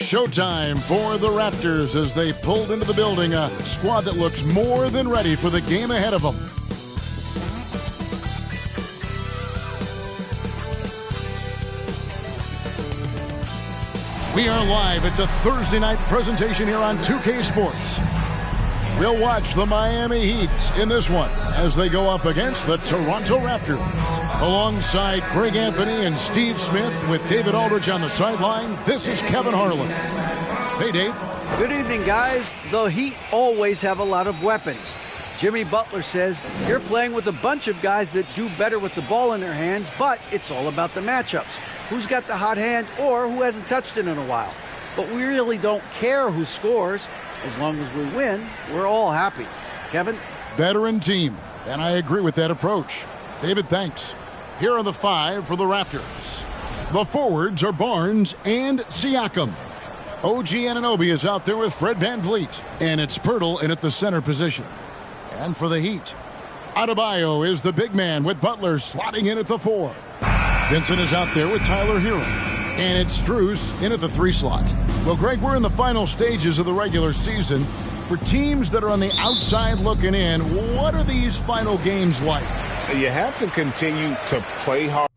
Showtime for the Raptors as they pulled into the building, a squad that looks more than ready for the game ahead of them. We are live. It's a Thursday night presentation here on 2K Sports. We'll watch the Miami Heat in this one as they go up against the Toronto Raptors. Alongside Greg Anthony and Steve Smith with David Aldridge on the sideline, this is Kevin Harlan. Hey, Dave. Good evening, guys. The Heat always have a lot of weapons. Jimmy Butler says you're playing with a bunch of guys that do better with the ball in their hands, but it's all about the matchups. Who's got the hot hand or who hasn't touched it in a while. But we really don't care who scores. As long as we win, we're all happy. Kevin? Veteran team, and I agree with that approach. David, thanks. Here are the five for the Raptors. The forwards are Barnes and Siakam. OG Anunoby is out there with Fred VanVleet, and it's Pirtle in at the center position. And for the Heat, Adebayo is the big man with Butler slotting in at the 4. Vincent is out there with Tyler Hero. And it's Strus in at the 3 slot. Well, Greg, we're in the final stages of the regular season. For teams that are on the outside looking in, what are these final games like? You have to continue to play hard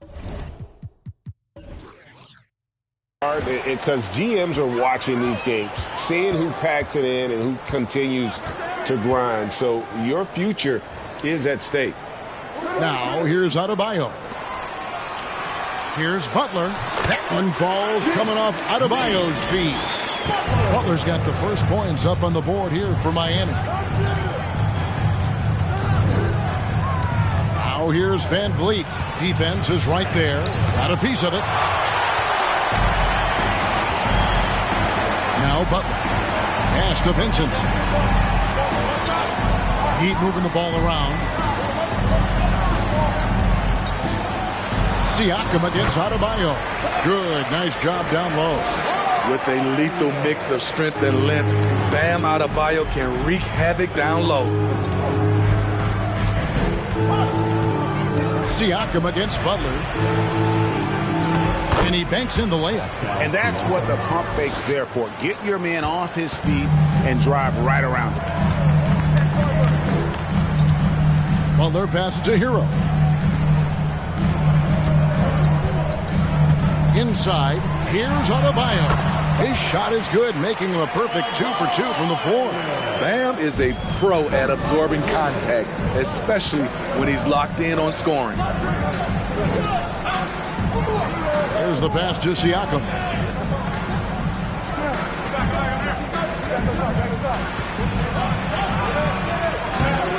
because GMs are watching these games, seeing who packs it in and who continues to grind. So your future is at stake. Now, here's Adebayo. Here's Butler. That one falls coming off Adebayo's feet. Butler's got the first points up on the board here for Miami. Now here's VanVleet. Defense is right there. Got a piece of it. Now Butler. Pass to Vincent. Heat moving the ball around. Siakam against Adebayo. Good, nice job down low. With a lethal mix of strength and length, Bam Adebayo can wreak havoc down low. Siakam against Butler. And he banks in the layup. And that's what the pump fake's there for. Get your man off his feet and drive right around him. Butler passes to Hero. Inside, here's Adebayo. His shot is good, making him a perfect 2 for 2 from the floor. Bam is a pro at absorbing contact, especially when he's locked in on scoring. There's the pass to Siakam.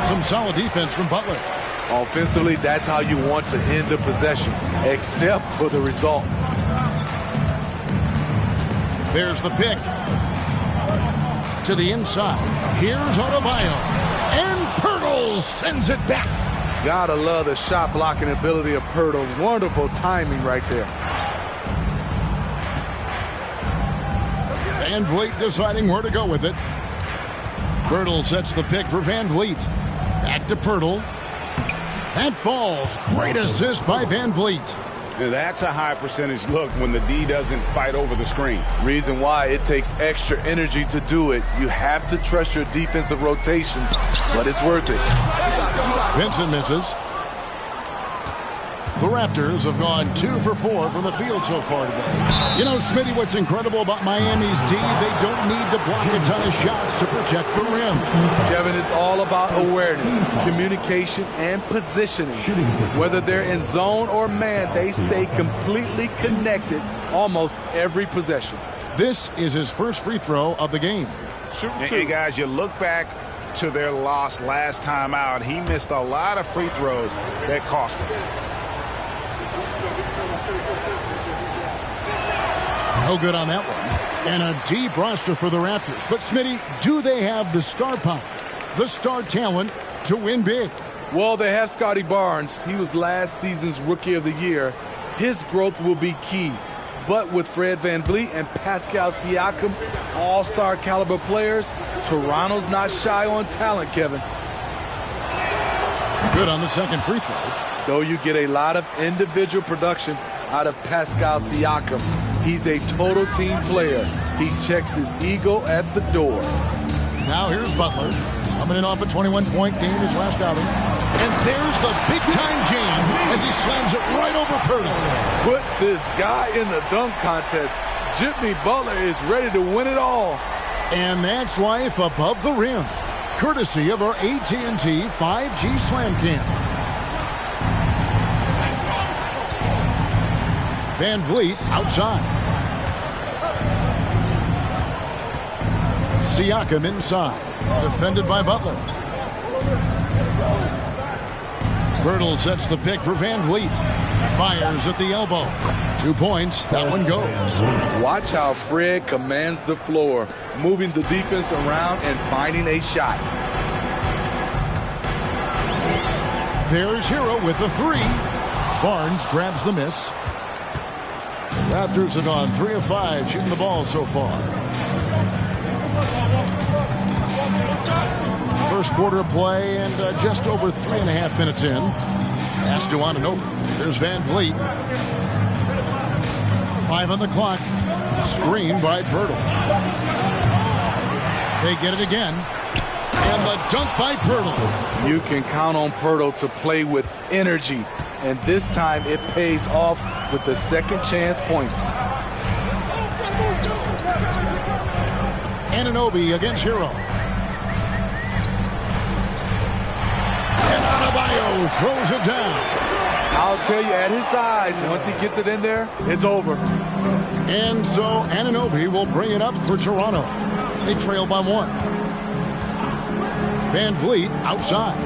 Some solid defense from Butler. Offensively, that's how you want to end the possession, except for the result. There's the pick. To the inside. Here's Adebayo. And Pirtle sends it back. Gotta love the shot blocking ability of Pirtle. Wonderful timing right there. VanVleet deciding where to go with it. Pirtle sets the pick for VanVleet. Back to Pirtle. That falls. Great assist by VanVleet. That's a high percentage look when the D doesn't fight over the screen. Reason why it takes extra energy to do it. You have to trust your defensive rotations, but it's worth it. Vincent misses. The Raptors have gone 2 for 4 from the field so far today. You know, Smitty, what's incredible about Miami's D, they don't need to block a ton of shots to protect the rim. Kevin, it's all about awareness, communication, and positioning. Whether they're in zone or man, they stay completely connected almost every possession. This is his first free throw of the game. Hey, guys, you look back to their loss last time out. He missed a lot of free throws that cost him. No good on that one. And a deep roster for the Raptors. But, Smitty, do they have the star power, the star talent to win big? Well, they have Scotty Barnes. He was last season's Rookie of the Year. His growth will be key. But with Fred VanVleet and Pascal Siakam, all-star caliber players, Toronto's not shy on talent, Kevin. Good on the second free throw. Though you get a lot of individual production out of Pascal Siakam. He's a total team player. He checks his ego at the door. Now here's Butler. Coming in off a 21-point game his last outing. And there's the big-time jam as he slams it right over Pirtle. Put this guy in the dunk contest. Jimmy Butler is ready to win it all. And that's life above the rim, courtesy of our AT&T 5G Slam Cam. Van Vliet outside. Siakam inside. Defended by Butler. Pirtle sets the pick for Van Vliet. Fires at the elbow. 2 points. That one goes. Watch how Fred commands the floor, moving the defense around and finding a shot. There's Hero with the three. Barnes grabs the miss. Raptors have gone 3 of 5 shooting the ball so far. First quarter of play and just over 3.5 minutes in. Pass to Anunoby. There's Van Vliet. 5 on the clock. Screen by Pirtle. They get it again. And the dunk by Pirtle. You can count on Pirtle to play with energy. And this time it pays off with the second chance points. Anunoby against Hero. And Adebayo throws it down. I'll tell you, at his size, once he gets it in there, it's over. And so Anunoby will bring it up for Toronto. They trail by 1. Van Vliet outside.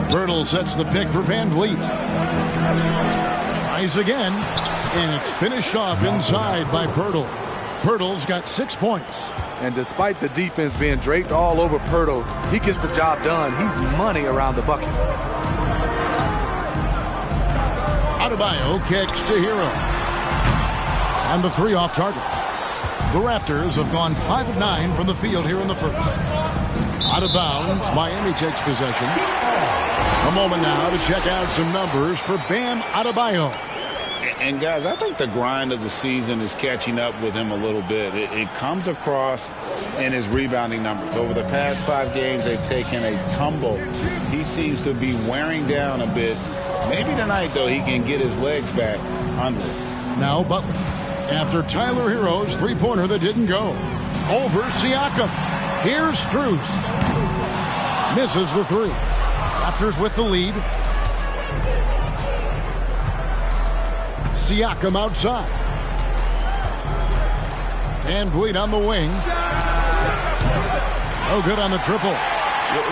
Pirtle sets the pick for Van Vliet. Tries again, and it's finished off inside by Pirtle. Pirtle's got 6 points. And despite the defense being draped all over Pirtle, he gets the job done. He's money around the bucket. Adebayo kicks to Hero. And the 3 off target. The Raptors have gone 5 of 9 from the field here in the first. Out of bounds, Miami takes possession. A moment now to check out some numbers for Bam Adebayo. And guys, I think the grind of the season is catching up with him a little bit. It comes across in his rebounding numbers. Over the past 5 games, they've taken a tumble. He seems to be wearing down a bit. Maybe tonight, though, he can get his legs back under. Now Butler. After Tyler Hero's three-pointer that didn't go. Over Siakam. Here's Strus. Misses the 3. Raptors with the lead. Siakam outside. Van Vliet on the wing. No good on the triple.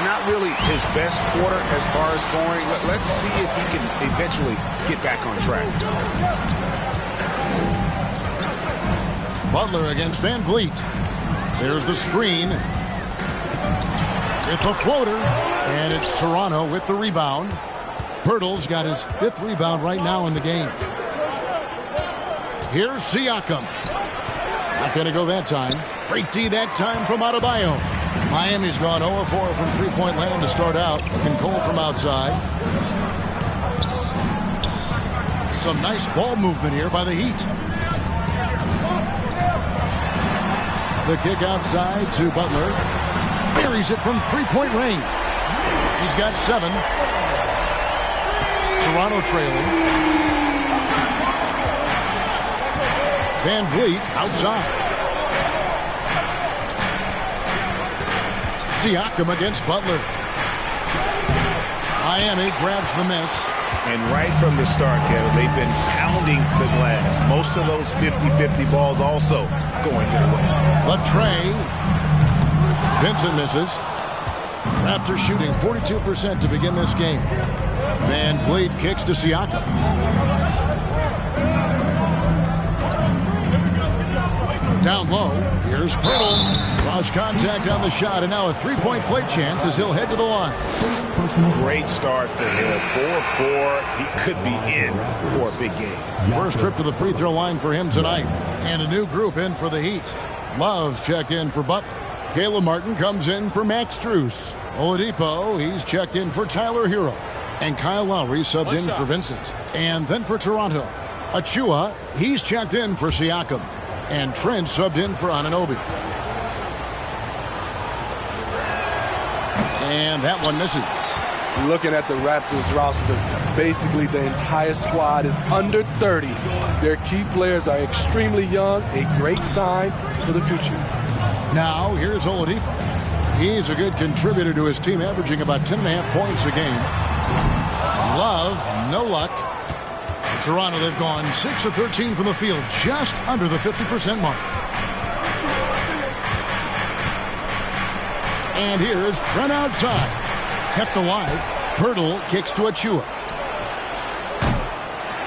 Not really his best quarter as far as scoring. Let's see if he can eventually get back on track. Butler against Van Vliet. There's the screen. With the floater. And it's Toronto with the rebound. Pirtle's got his 5th rebound right now in the game. Here's Siakam. Not going to go that time. Great D that time from Adebayo. Miami's gone 0-4 from three-point land to start out. Looking cold from outside. Some nice ball movement here by the Heat. The kick outside to Butler. Buries it from three-point range. He's got 7. Toronto trailing. Van Vliet outside. Siakam against Butler. Miami grabs the miss. And right from the start, Kevin, they've been pounding the glass. Most of those 50-50 balls also going their way. The tray. Vincent misses. Raptors shooting 42% to begin this game. Van Vliet kicks to Siakam. Down low, here's Pirtle. Draws contact on the shot, and now a three-point play chance as he'll head to the line. Great start for him. 4-4. He could be in for a big game. First trip to the free throw line for him tonight. And a new group in for the Heat. Love's checked in for Butler. Caleb Martin comes in for Max Strus. Oladipo, he's checked in for Tyler Hero. And Kyle Lowry subbed in for Vincent. And then for Toronto, Achua, he's checked in for Siakam. And Trent subbed in for Anunoby. And that one misses. Looking at the Raptors roster, basically the entire squad is under 30. Their key players are extremely young, a great sign for the future. Now, here's Oladipo. He's a good contributor to his team, averaging about 10.5 points a game. Love, no luck. In Toronto, they've gone 6 of 13 from the field, just under the 50% mark. And here's Trent outside. Kept alive. Pirtle kicks to Achua.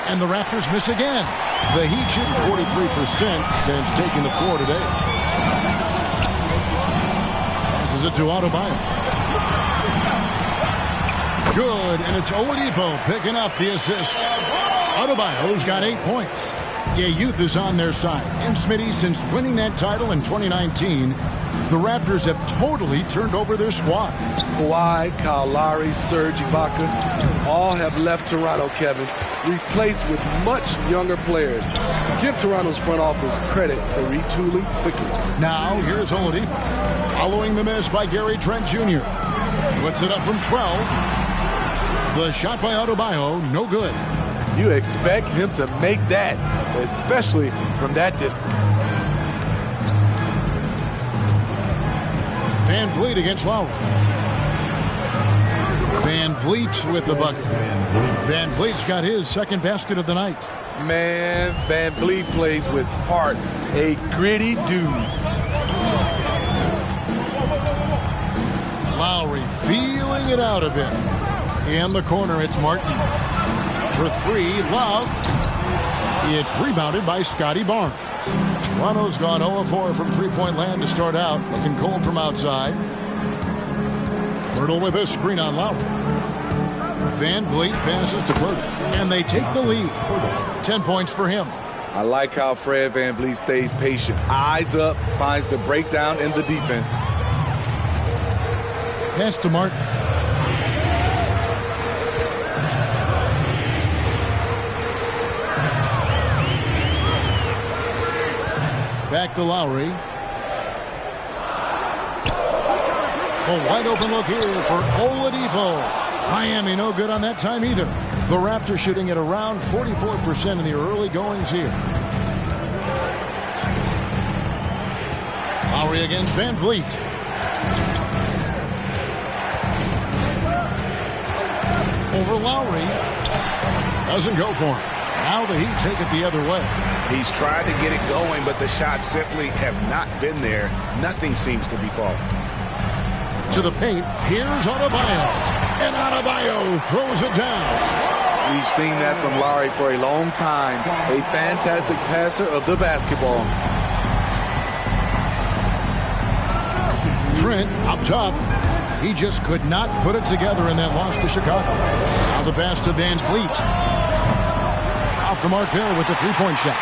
And the Raptors miss again. The Heat shooting 43% since taking the floor today. Passes it to Adebayo. Good, and it's Oladipo picking up the assist. Adebayo's got 8 points. Yeah, youth is on their side. And Smitty, since winning that title in 2019, the Raptors have totally turned over their squad. Kawhi, Kyle Lowry, Serge Ibaka, all have left Toronto, Kevin, replaced with much younger players. Give Toronto's front office credit for retooling quickly. Now, here's Oladipo. Following the miss by Gary Trent Jr. Puts it up from 12. The shot by Adebayo, no good. You expect him to make that, especially from that distance. Van Vliet against Lowry. Van Vliet with the bucket. Van Vliet's got his second basket of the night. Man, Van Vliet plays with heart. A gritty dude. Lowry feeling it out a bit. In the corner, it's Martin. For 3, Love. It's rebounded by Scotty Barnes. Toronto's gone 0-4 from three-point land to start out. Looking cold from outside. Pirtle with a screen on Lowry. Van Vliet passes to Pirtle. And they take the lead. 10 points for him. I like how Fred Van Vliet stays patient. Eyes up, finds the breakdown in the defense. Pass to Martin. Back to Lowry. A wide open look here for Oladipo. Miami no good on that time either. The Raptors shooting at around 44% in the early goings here. Lowry against Van Vliet. Over Lowry. Doesn't go for him. Now the Heat take it the other way. He's tried to get it going, but the shots simply have not been there. Nothing seems to be falling. To the paint, here's Adebayo. And Adebayo throws it down. We've seen that from Lowry for a long time. A fantastic passer of the basketball. Trent up top. He just could not put it together in that loss to Chicago. Now the pass to Van Vliet. Off the mark there with the three-point shot.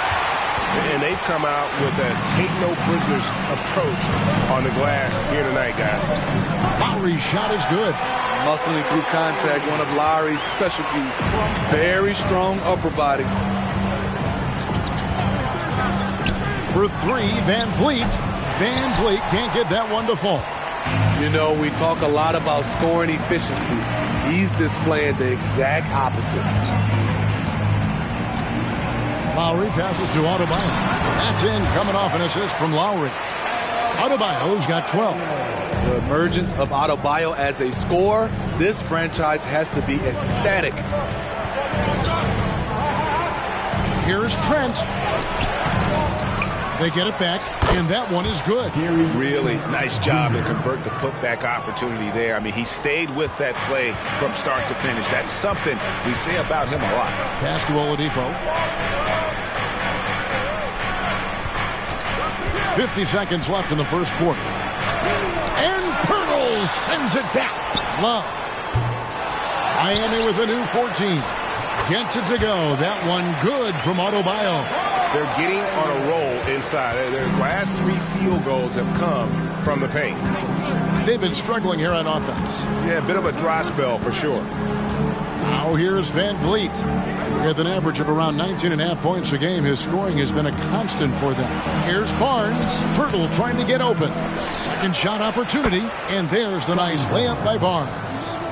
And they've come out with a take-no-prisoners approach on the glass here tonight, guys. Lowry's shot is good. Muscling through contact, one of Lowry's specialties. Very strong upper body. For 3, Van Vliet. Van Vliet can't get that one to fall. You know, we talk a lot about scoring efficiency. He's displaying the exact opposite. Lowry passes to Adebayo. That's in, coming off an assist from Lowry. Adebayo's got 12. The emergence of Adebayo as a scorer, this franchise has to be ecstatic. Here's Trent. They get it back, and that one is good. Really nice job to convert the putback opportunity there. I mean, he stayed with that play from start to finish. That's something we say about him a lot. Pass to Oladipo. 50 seconds left in the first quarter. And Pirtle sends it back. Love. Miami with a new 14. Gets it to go. That one good from Adebayo. They're getting on a roll inside. Their last 3 field goals have come from the paint. They've been struggling here on offense. Yeah, a bit of a dry spell for sure. Now here's Van Vliet. With an average of around 19.5 points a game, his scoring has been a constant for them. Here's Barnes. Pirtle trying to get open. Second shot opportunity, and there's the nice layup by Barnes.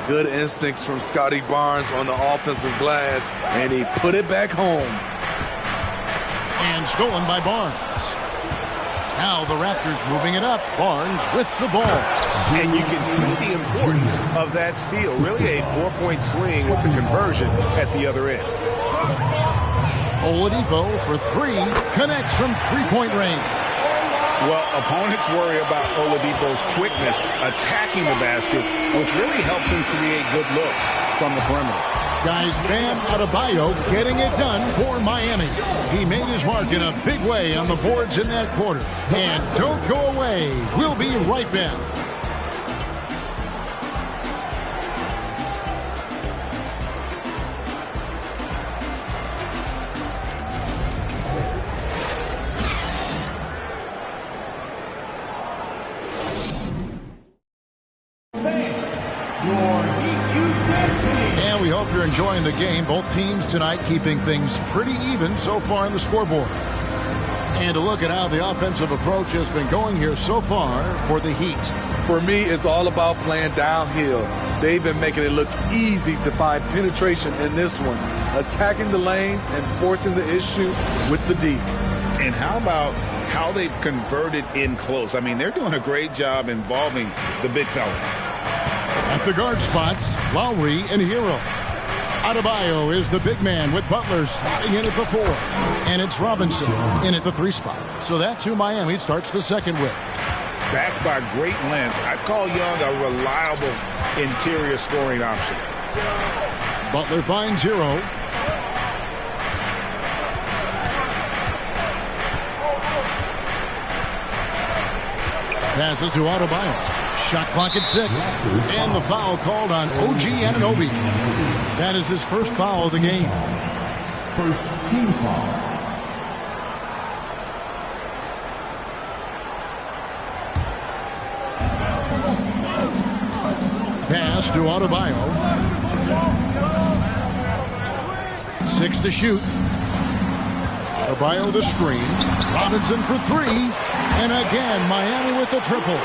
Good instincts from Scotty Barnes on the offensive glass, and he put it back home. And stolen by Barnes. Now the Raptors moving it up. Barnes with the ball. And you can see the importance of that steal. Really a 4-point swing with the conversion at the other end. Oladipo for three. Connects from three-point range. Well, opponents worry about Oladipo's quickness attacking the basket, which really helps him create good looks from the perimeter. Guys, Bam Adebayo getting it done for Miami. He made his mark in a big way on the boards in that quarter. And don't go away. We'll be right back. We hope you're enjoying the game. Both teams tonight keeping things pretty even so far on the scoreboard. And to look at how the offensive approach has been going here so far for the Heat. For me, it's all about playing downhill. They've been making it look easy to find penetration in this one, attacking the lanes and forcing the issue with the D. And how about how they've converted in close? I mean, they're doing a great job involving the big fellas. At the guard spots, Lowry and Hero. Adebayo is the big man with Butler slotting in at the 4. And it's Robinson in at the 3 spot. So that's who Miami starts the second with. Backed by great length, I'd call Young a reliable interior scoring option. Butler finds Hero. Passes to Adebayo. Shot clock at 6. And the foul called on OG Anunoby. That is his first foul of the game. First team foul. Pass to Adebayo. 6 to shoot. Adebayo the screen. Robinson for 3. And again, Miami with the triple.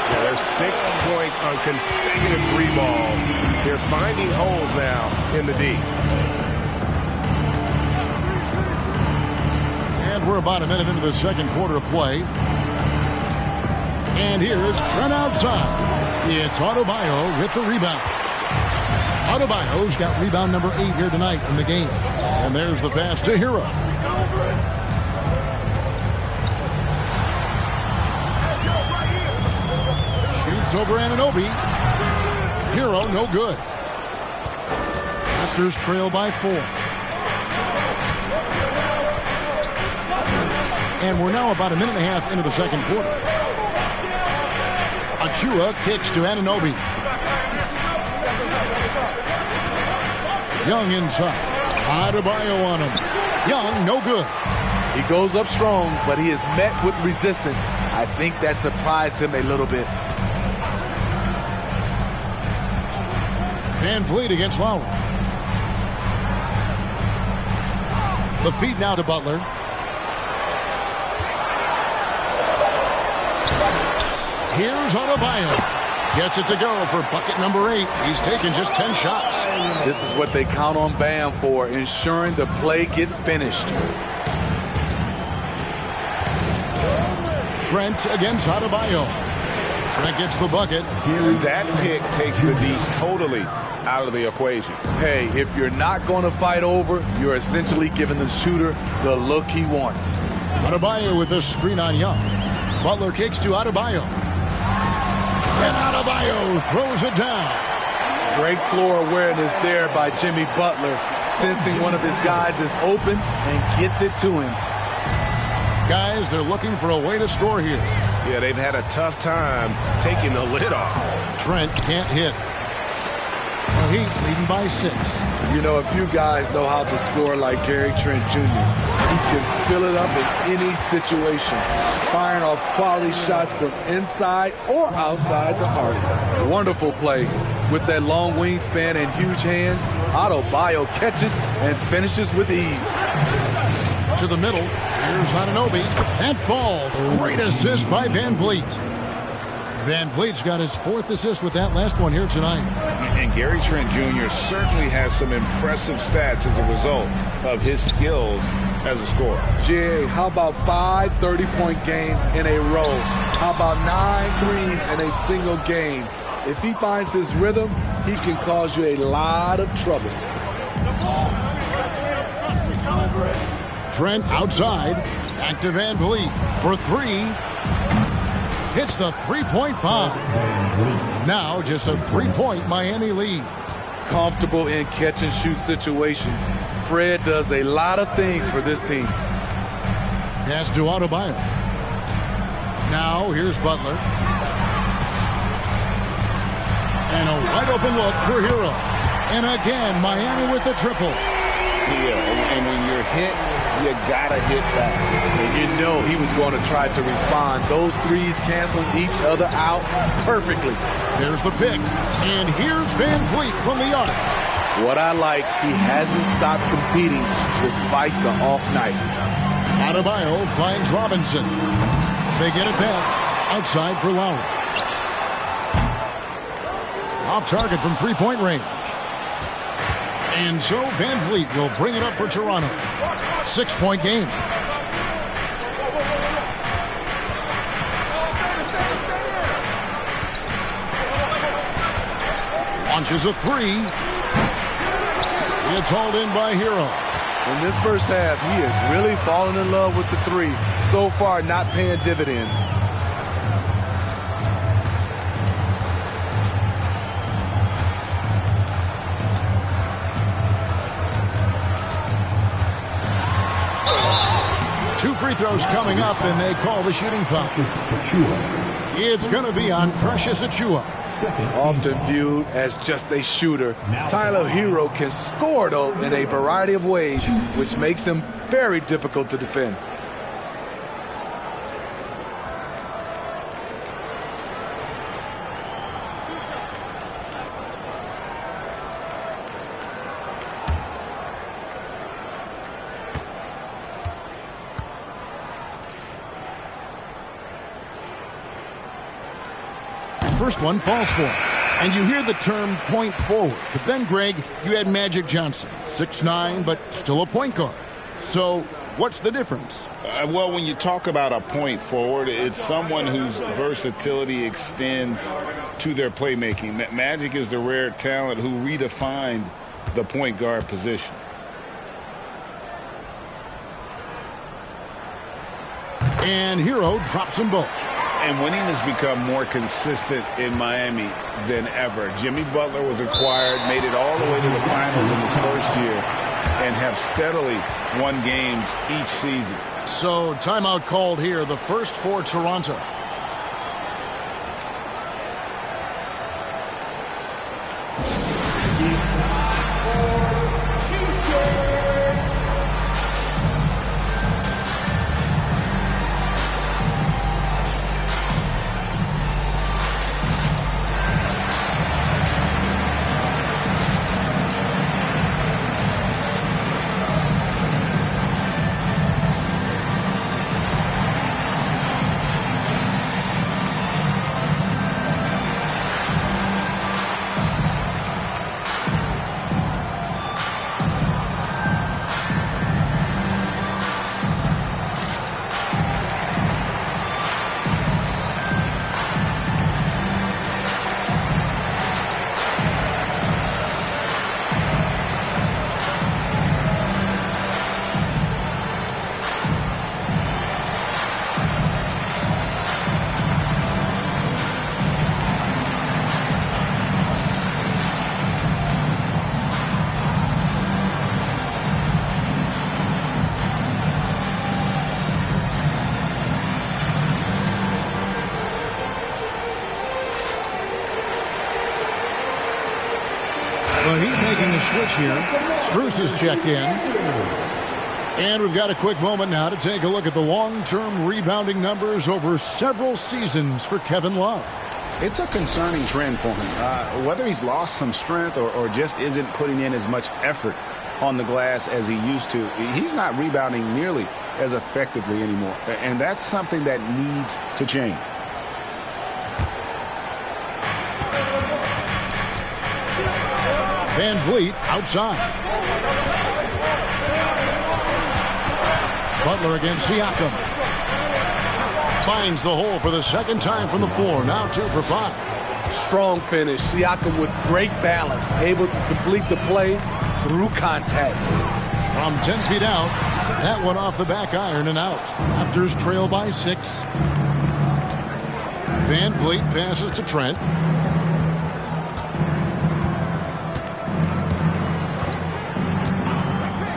Yeah, there's 6 points on consecutive 3 balls. They're finding holes now in the D. And we're about a minute into the second quarter of play. And here's Trent outside. It's Adebayo with the rebound. Adebayo's got rebound number 8 here tonight in the game. And there's the pass to Hero. Shoots over Anunoby. Hero, no good. Raptors trail by 4. And we're now about a minute and a half into the second quarter. Achua kicks to Anunoby. Young inside. Adebayo on him. Young, no good. He goes up strong, but he is met with resistance. I think that surprised him a little bit. Van Vliet against Lowry. The feed now to Butler. Here's Adebayo. Gets it to go for bucket number 8. He's taken just 10 shots. This is what they count on Bam for, ensuring the play gets finished. Trent against Adebayo. Trent gets the bucket. That pick takes the D totally out of the equation. Hey, if you're not going to fight over, you're essentially giving the shooter the look he wants. Adebayo with this screen on Young. Butler kicks to Adebayo. And Adebayo throws it down. Great floor awareness there by Jimmy Butler, sensing one of his guys is open and gets it to him. Guys, they're looking for a way to score here. Yeah, they've had a tough time taking the lid off. Trent can't hit. The Heat leading by 6. You know, a few guys know how to score like Gary Trent Jr. He can fill it up in any situation, firing off quality shots from inside or outside the arc. Wonderful play. With that long wingspan and huge hands, Adebayo catches and finishes with ease. To the middle. Here's Anunoby. And falls. Great assist by Van Vliet. Van Vliet's got his 4th assist with that last one here tonight. And Gary Trent Jr. certainly has some impressive stats as a result of his skills as a scorer. Jay, how about 5 30-point games in a row? How about 9 threes in a single game? If he finds his rhythm, he can cause you a lot of trouble. Trent outside. Back to Van Vliet for 3. Hits the three-point bomb. Now just a 3-point Miami lead. Comfortable in catch-and-shoot situations. Fred does a lot of things for this team. Pass to Adebayo. Now here's Butler. And a wide-open look for Hero. And again, Miami with the triple. Yeah, and when you're hit, you gotta hit back. And you know he was going to try to respond. Those threes canceling each other out perfectly. There's the pick. And here's Van Vliet from the arc. What I like, he hasn't stopped competing despite the off night. Adebayo finds Robinson. They get it back. Outside for Lowry. Off target from 3-point range. And so Van Vliet will bring it up for Toronto. 6-point game. Launches a 3. It's hauled in by Hero. In this first half, he is really falling in love with the 3. So far, not paying dividends. Two free throws coming up, and they call the shooting foul. It's going to be on Precious Achiuwa. Often viewed as just a shooter, Tyler Hero can score, though, in a variety of ways, which makes him very difficult to defend. First one falls for him. And you hear the term point forward. But then, Greg, you had Magic Johnson, 6'9", but still a point guard. So what's the difference? Well, when you talk about a point forward, it's someone whose versatility extends to their playmaking. Magic is the rare talent who redefined the point guard position. And Hero drops them both. And winning has become more consistent in Miami than ever. Jimmy Butler was acquired, made it all the way to the finals in his first year, and have steadily won games each season. So timeout called here, the first for Toronto. Switch here. Strus is checked in. And we've got a quick moment now to take a look at the long-term rebounding numbers over several seasons for Kevin Love. It's a concerning trend for him. Whether he's lost some strength or just isn't putting in as much effort on the glass as he used to, he's not rebounding nearly as effectively anymore. And that's something that needs to change. Van Vliet outside. Butler against Siakam. Finds the hole for the second time from the floor. Now 2 for 5. Strong finish. Siakam with great balance. Able to complete the play through contact. From 10 feet out. That one off the back iron and out. Raptors trail by 6. Van Vliet passes to Trent.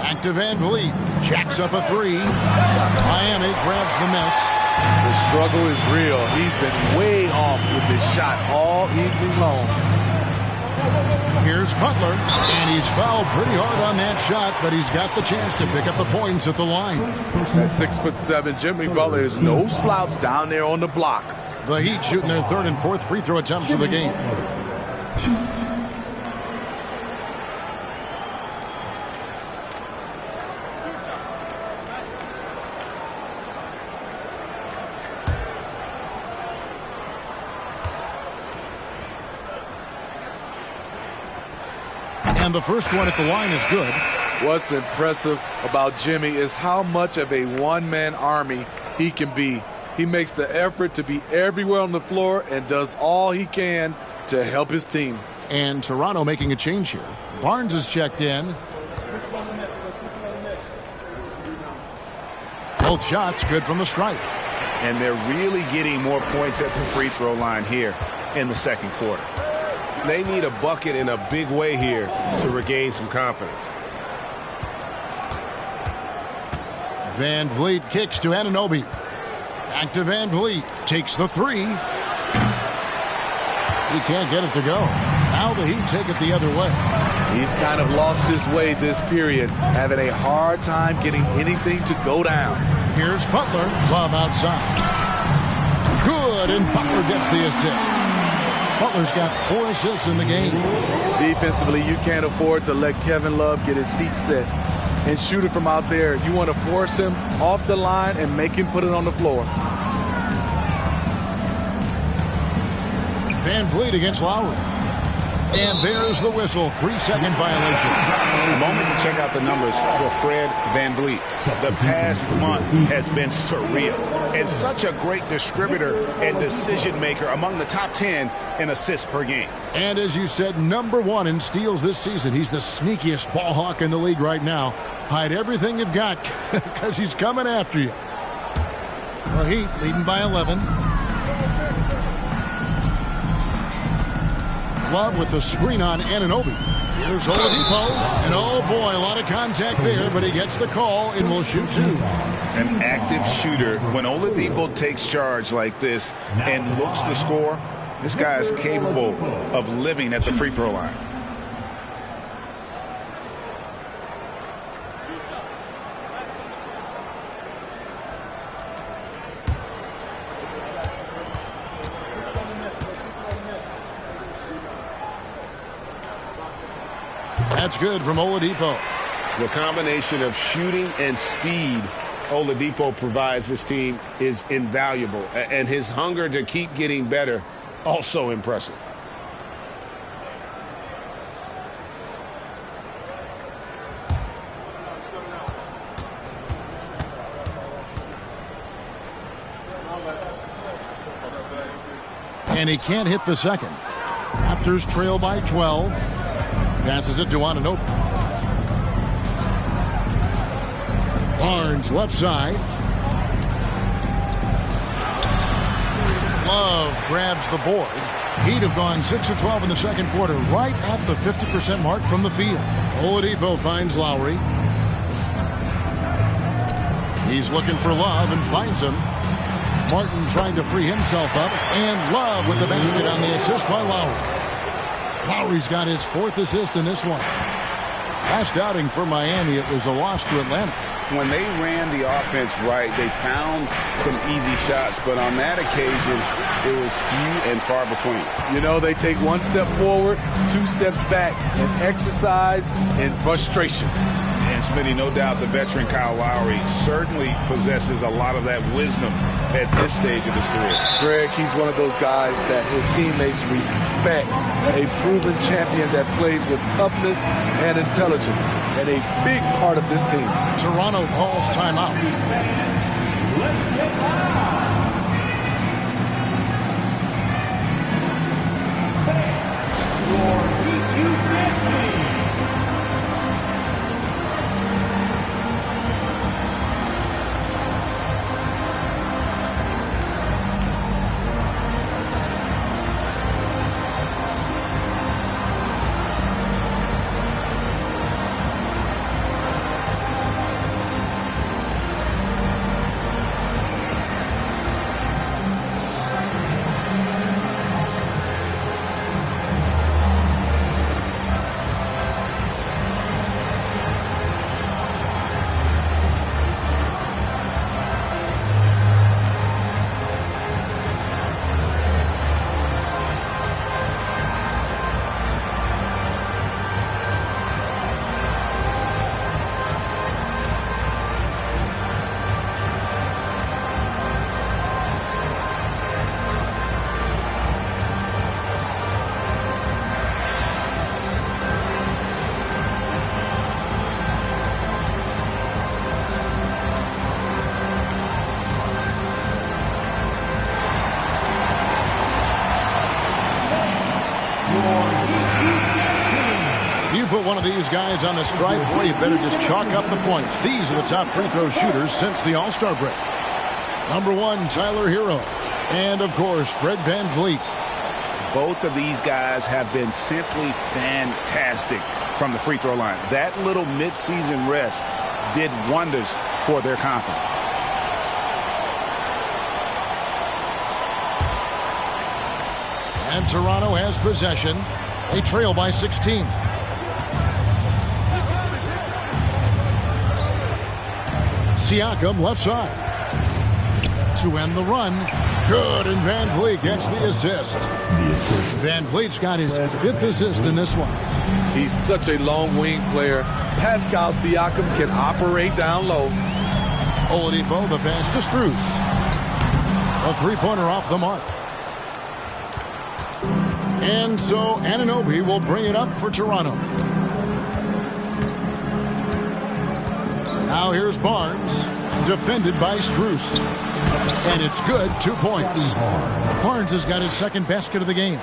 Back to Van Vliet. Jacks up a 3. Miami grabs the miss. The struggle is real. He's been way off with his shot all evening long. Here's Butler, and he's fouled pretty hard on that shot, but he's got the chance to pick up the points at the line. At 6'7", Jimmy Butler is no slouch down there on the block. The Heat shooting their 3rd and 4th free throw attempts of the game. And the first one at the line is good. What's impressive about Jimmy is how much of a one-man army he can be. He makes the effort to be everywhere on the floor and does all he can to help his team. And Toronto making a change here. Barnes is checked in. Both shots good from the stripe. And they're really getting more points at the free throw line here in the second quarter. They need a bucket in a big way here to regain some confidence. Van Vliet kicks to Anunoby. Back to Van Vliet. Takes the 3. He can't get it to go. Now the Heat take it the other way. He's kind of lost his way this period, having a hard time getting anything to go down. Here's Butler. Love outside. Good, and Butler gets the assist. Butler's got 4 assists in the game. Defensively, you can't afford to let Kevin Love get his feet set and shoot it from out there. You want to force him off the line and make him put it on the floor. Van Vliet against Lowry. And there's the whistle. 3-second violation. A moment to check out the numbers for Fred Van Vliet. The past month has been surreal. And such a great distributor and decision maker, among the top 10 in assists per game. And as you said, #1 in steals this season. He's the sneakiest ball hawk in the league right now. Hide everything you've got because he's coming after you. The Heat leading by 11. Love with the screen on Anunoby. Here's Oladipo. And oh boy, a lot of contact there, but he gets the call and will shoot 2. An active shooter. When Oladipo takes charge like this and looks to score, this guy is capable of living at the free throw line. That's good from Oladipo. The combination of shooting and speed Oladipo provides this team is invaluable. And his hunger to keep getting better, also impressive. And he can't hit the second. Raptors trail by 12. Passes it to Anunoby. Barnes left side. Love grabs the board. Heat have gone 6 of 12 in the second quarter, right at the 50% mark from the field. Oladipo finds Lowry. He's looking for Love and finds him. Martin trying to free himself up, and Love with the basket on the assist by Lowry. Lowry's got his 4th assist in this one. last outing for Miami, it was a loss to Atlanta. When they ran the offense right, they found some easy shots, but on that occasion, it was few and far between. You know, they take one step forward, 2 steps back, and exercise and frustration. And Smitty, no doubt the veteran Kyle Lowry certainly possesses a lot of that wisdom at this stage of his career. Greg, he's one of those guys that his teammates respect. A proven champion that plays with toughness and intelligence, and a big part of this team. Toronto calls timeout. Let's get loud. Your EQ Put one of these guys on the stripe, boy, you better just chalk up the points. These are the top free throw shooters since the All-Star break. Number 1, Tyler Hero. And, of course, Fred VanVleet. Both of these guys have been simply fantastic from the free throw line. That little midseason rest did wonders for their confidence. And Toronto has possession. They trail by 16. Siakam left side to end the run. Good, and VanVleet gets the assist. VanVleet's got his 5th assist in this one. He's such a long wing player. Pascal Siakam can operate down low. Oladipo, the pass to Strus. A three-pointer off the mark. And so Anunoby will bring it up for Toronto. Now here's Barnes, defended by Strus. And it's good, 2 points. Barnes has got his 2nd basket of the game.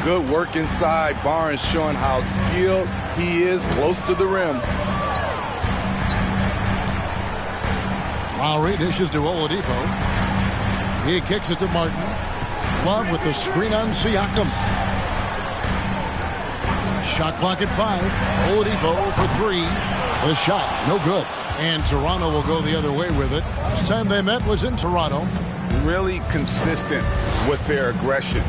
Good work inside. Barnes showing how skilled he is close to the rim. Lowry dishes to Oladipo. He kicks it to Martin. Love with the screen on Siakam. Shot clock at 5. Oladipo for 3. The shot, no good. And Toronto will go the other way with it. Last time they met was in Toronto. Really consistent with their aggression.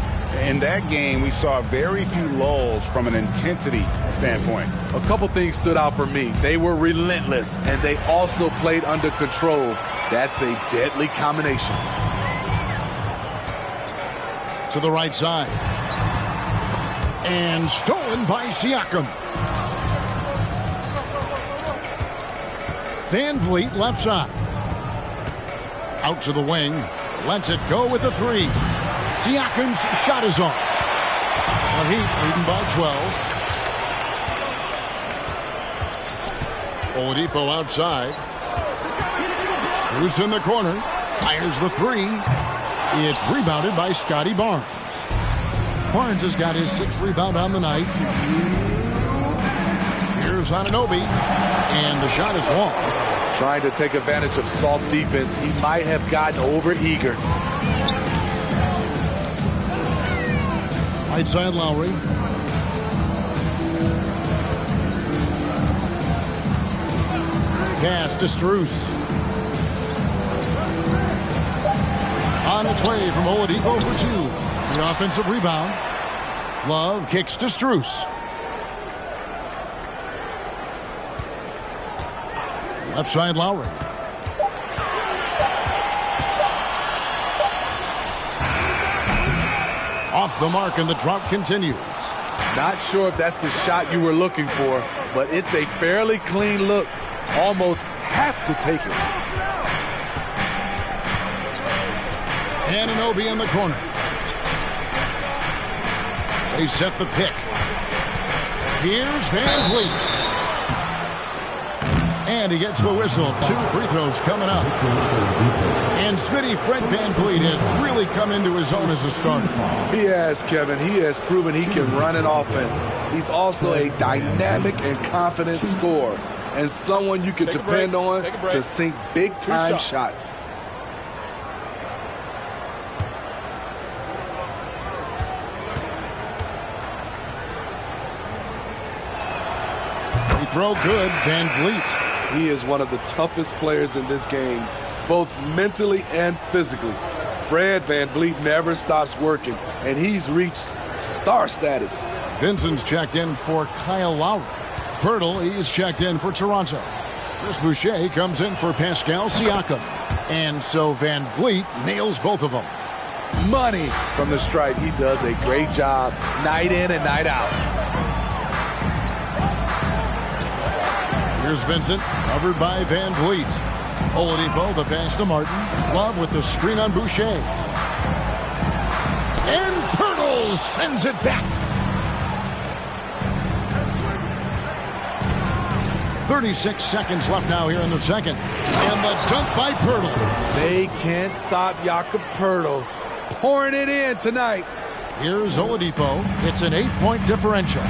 In that game, we saw very few lulls from an intensity standpoint. A couple things stood out for me. They were relentless, and they also played under control. That's a deadly combination. To the right side. And stolen by Siakam. VanVleet left side. Out to the wing. Lets it go with a 3. Siakam's shot is off. The Heat leading by 12. Oladipo outside. Strus in the corner. Fires the 3. It's rebounded by Scotty Barnes. Barnes has got his 6th rebound on the night. Here's Anunoby. And the shot is long. Trying to take advantage of soft defense. He might have gotten over-eager. Right side Lowry. Pass to Strus. On its way from Oladipo for 2. The offensive rebound. Love kicks to Strus. Left side, Lowry. Off the mark, and the drought continues. Not sure if that's the shot you were looking for, but it's a fairly clean look. Almost have to take it. Anunoby in the corner. They set the pick. Here's Van Vliet. And he gets the whistle. 2 free throws coming up. And Smitty, Fred Van Vliet has really come into his own as a starter. He has, Kevin. He has proven he can run an offense. He's also a dynamic and confident scorer, and someone you can depend on to sink big-time shots. Free throw good, Van Vliet. He is one of the toughest players in this game, both mentally and physically. Fred Van Vliet never stops working, and he's reached star status. Vincent's checked in for Kyle Lowry. Pirtle, he is checked in for Toronto. Chris Boucher comes in for Pascal Siakam. And so Van Vliet nails both of them. Money from the stripe. He does a great job night in and night out. Here's Vincent, covered by Van Vliet. Oladipo, the pass to Martin. Love with the screen on Boucher. And Pirtle sends it back. 36 seconds left now here in the second. And the dunk by Pirtle. They can't stop Jakob Pirtle pouring it in tonight. Here's Oladipo. It's an 8-point differential.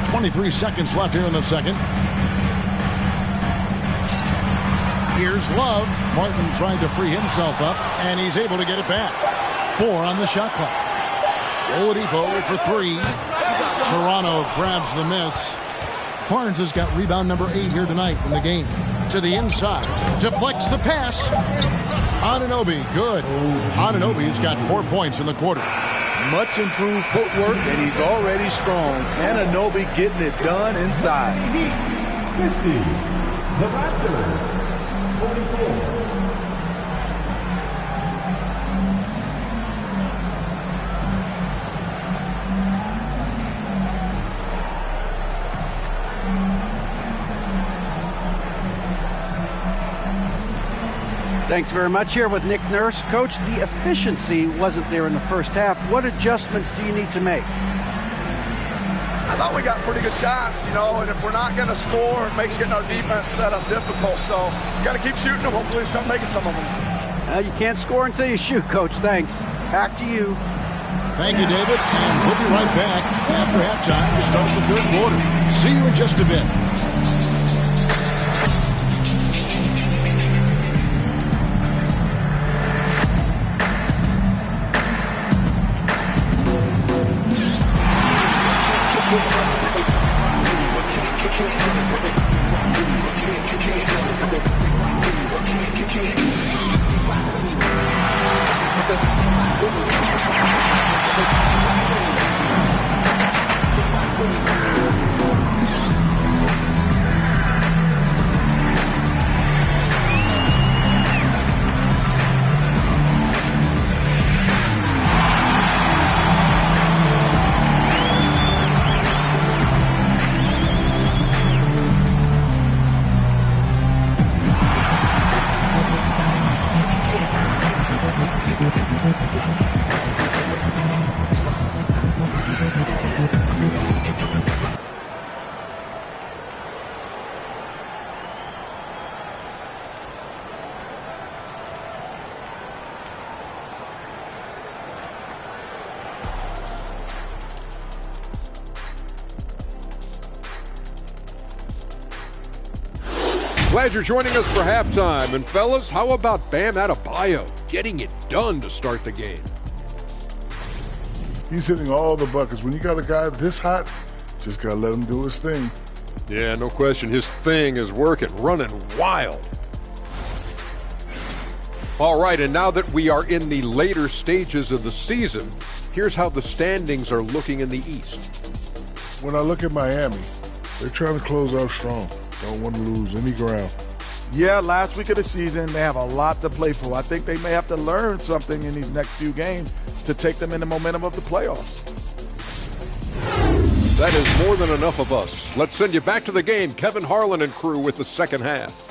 .23 seconds left here in the second. Here's Love. Martin trying to free himself up, and he's able to get it back. 4 on the shot clock. Oladipo for 3. Toronto grabs the miss. Barnes has got rebound number 8 here tonight in the game. To the inside. Deflects the pass. Anunoby, good. Anunoby's got 4 points in the quarter. Much improved footwork, and he's already strong. Anunoby getting it done inside. 50. The Raptors, 44. Thanks very much. Here with Nick Nurse. Coach, the efficiency wasn't there in the first half. What adjustments do you need to make? I thought we got pretty good shots, and if we're not going to score, it makes getting our defense set up difficult. So you got to keep shooting them. Hopefully start making some of them. You can't score until you shoot, Coach. Thanks. Back to you. Thank you, David. And we'll be right back after halftime to start the third quarter. See you in just a bit. Glad you're joining us for halftime. And fellas, how about Bam Adebayo getting it done to start the game? He's hitting all the buckets. When you got a guy this hot, just got to let him do his thing. Yeah, no question. His thing is working, running wild. All right, and now that we are in the later stages of the season, here's how the standings are looking in the East. When I look at Miami, they're trying to close out strong. Don't want to lose any ground. Yeah, last week of the season, they have a lot to play for. I think they may have to learn something in these next few games to take them in the momentum of the playoffs. That is more than enough of us. Let's send you back to the game. Kevin Harlan and crew with the second half.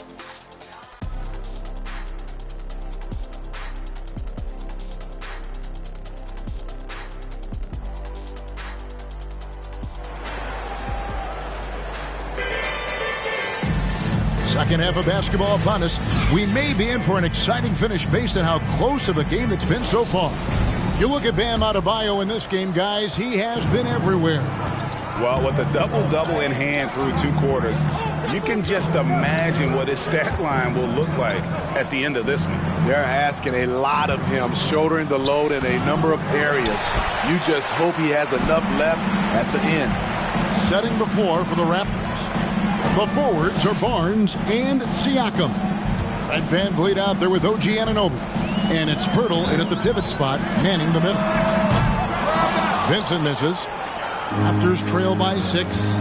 Second half of basketball upon us. We may be in for an exciting finish based on how close of a game it's been so far. You look at Bam Adebayo in this game, guys. He has been everywhere. Well, with the double-double in hand through 2 quarters, you can just imagine what his stat line will look like at the end of this one. They're asking a lot of him, shouldering the load in a number of areas. You just hope he has enough left at the end. Setting the floor for the Raptors. The forwards are Barnes and Siakam. And Van Vliet out there with OG Anunoby. And it's Pirtle in at the pivot spot, manning the middle. Vincent misses. Raptors trail by 6.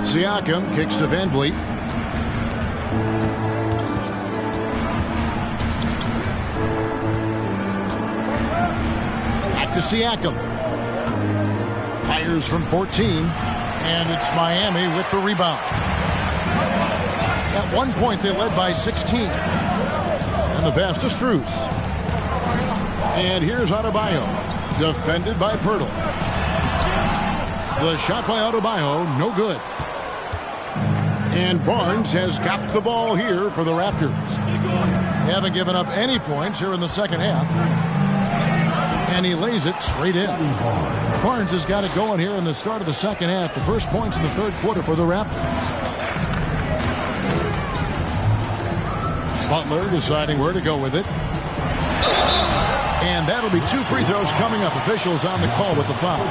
Siakam kicks to Van Vliet. Back to Siakam. Fires from 14. And it's Miami with the rebound. At one point, they led by 16. And the pass to Strus. And here's Adebayo. Defended by Pirtle. The shot by Adebayo, no good. And Barnes has got the ball here for the Raptors. They haven't given up any points here in the second half. And he lays it straight in. Barnes has got it going here in the start of the second half. The first points in the third quarter for the Raptors. Butler deciding where to go with it. And that'll be 2 free throws coming up. Officials on the call with the foul.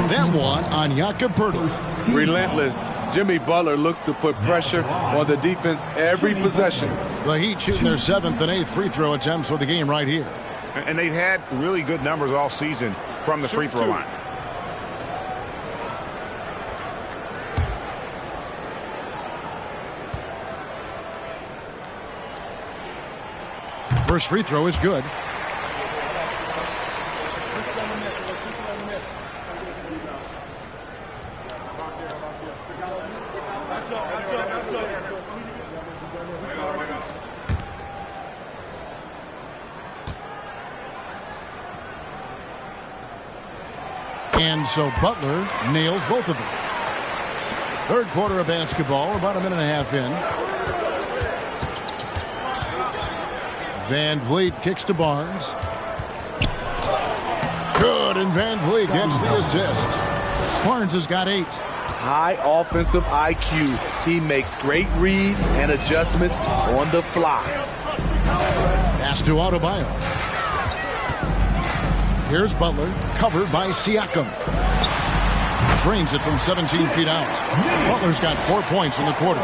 That one on Jakob Poeltl. Relentless. Jimmy Butler looks to put pressure on the defense every possession. The Heat shooting their 7th and 8th free throw attempts for the game right here. And they've had really good numbers all season from the free throw line. First free throw is good. And so Butler nails both of them. Third quarter of basketball, about a minute and a half in. Van Vliet kicks to Barnes. Good, and Van Vliet gets the assist. Barnes has got 8. High offensive IQ. He makes great reads and adjustments on the fly. Pass to Adebayo. Here's Butler, covered by Siakam. Drains it from 17 feet out. Butler's got 4 points in the quarter.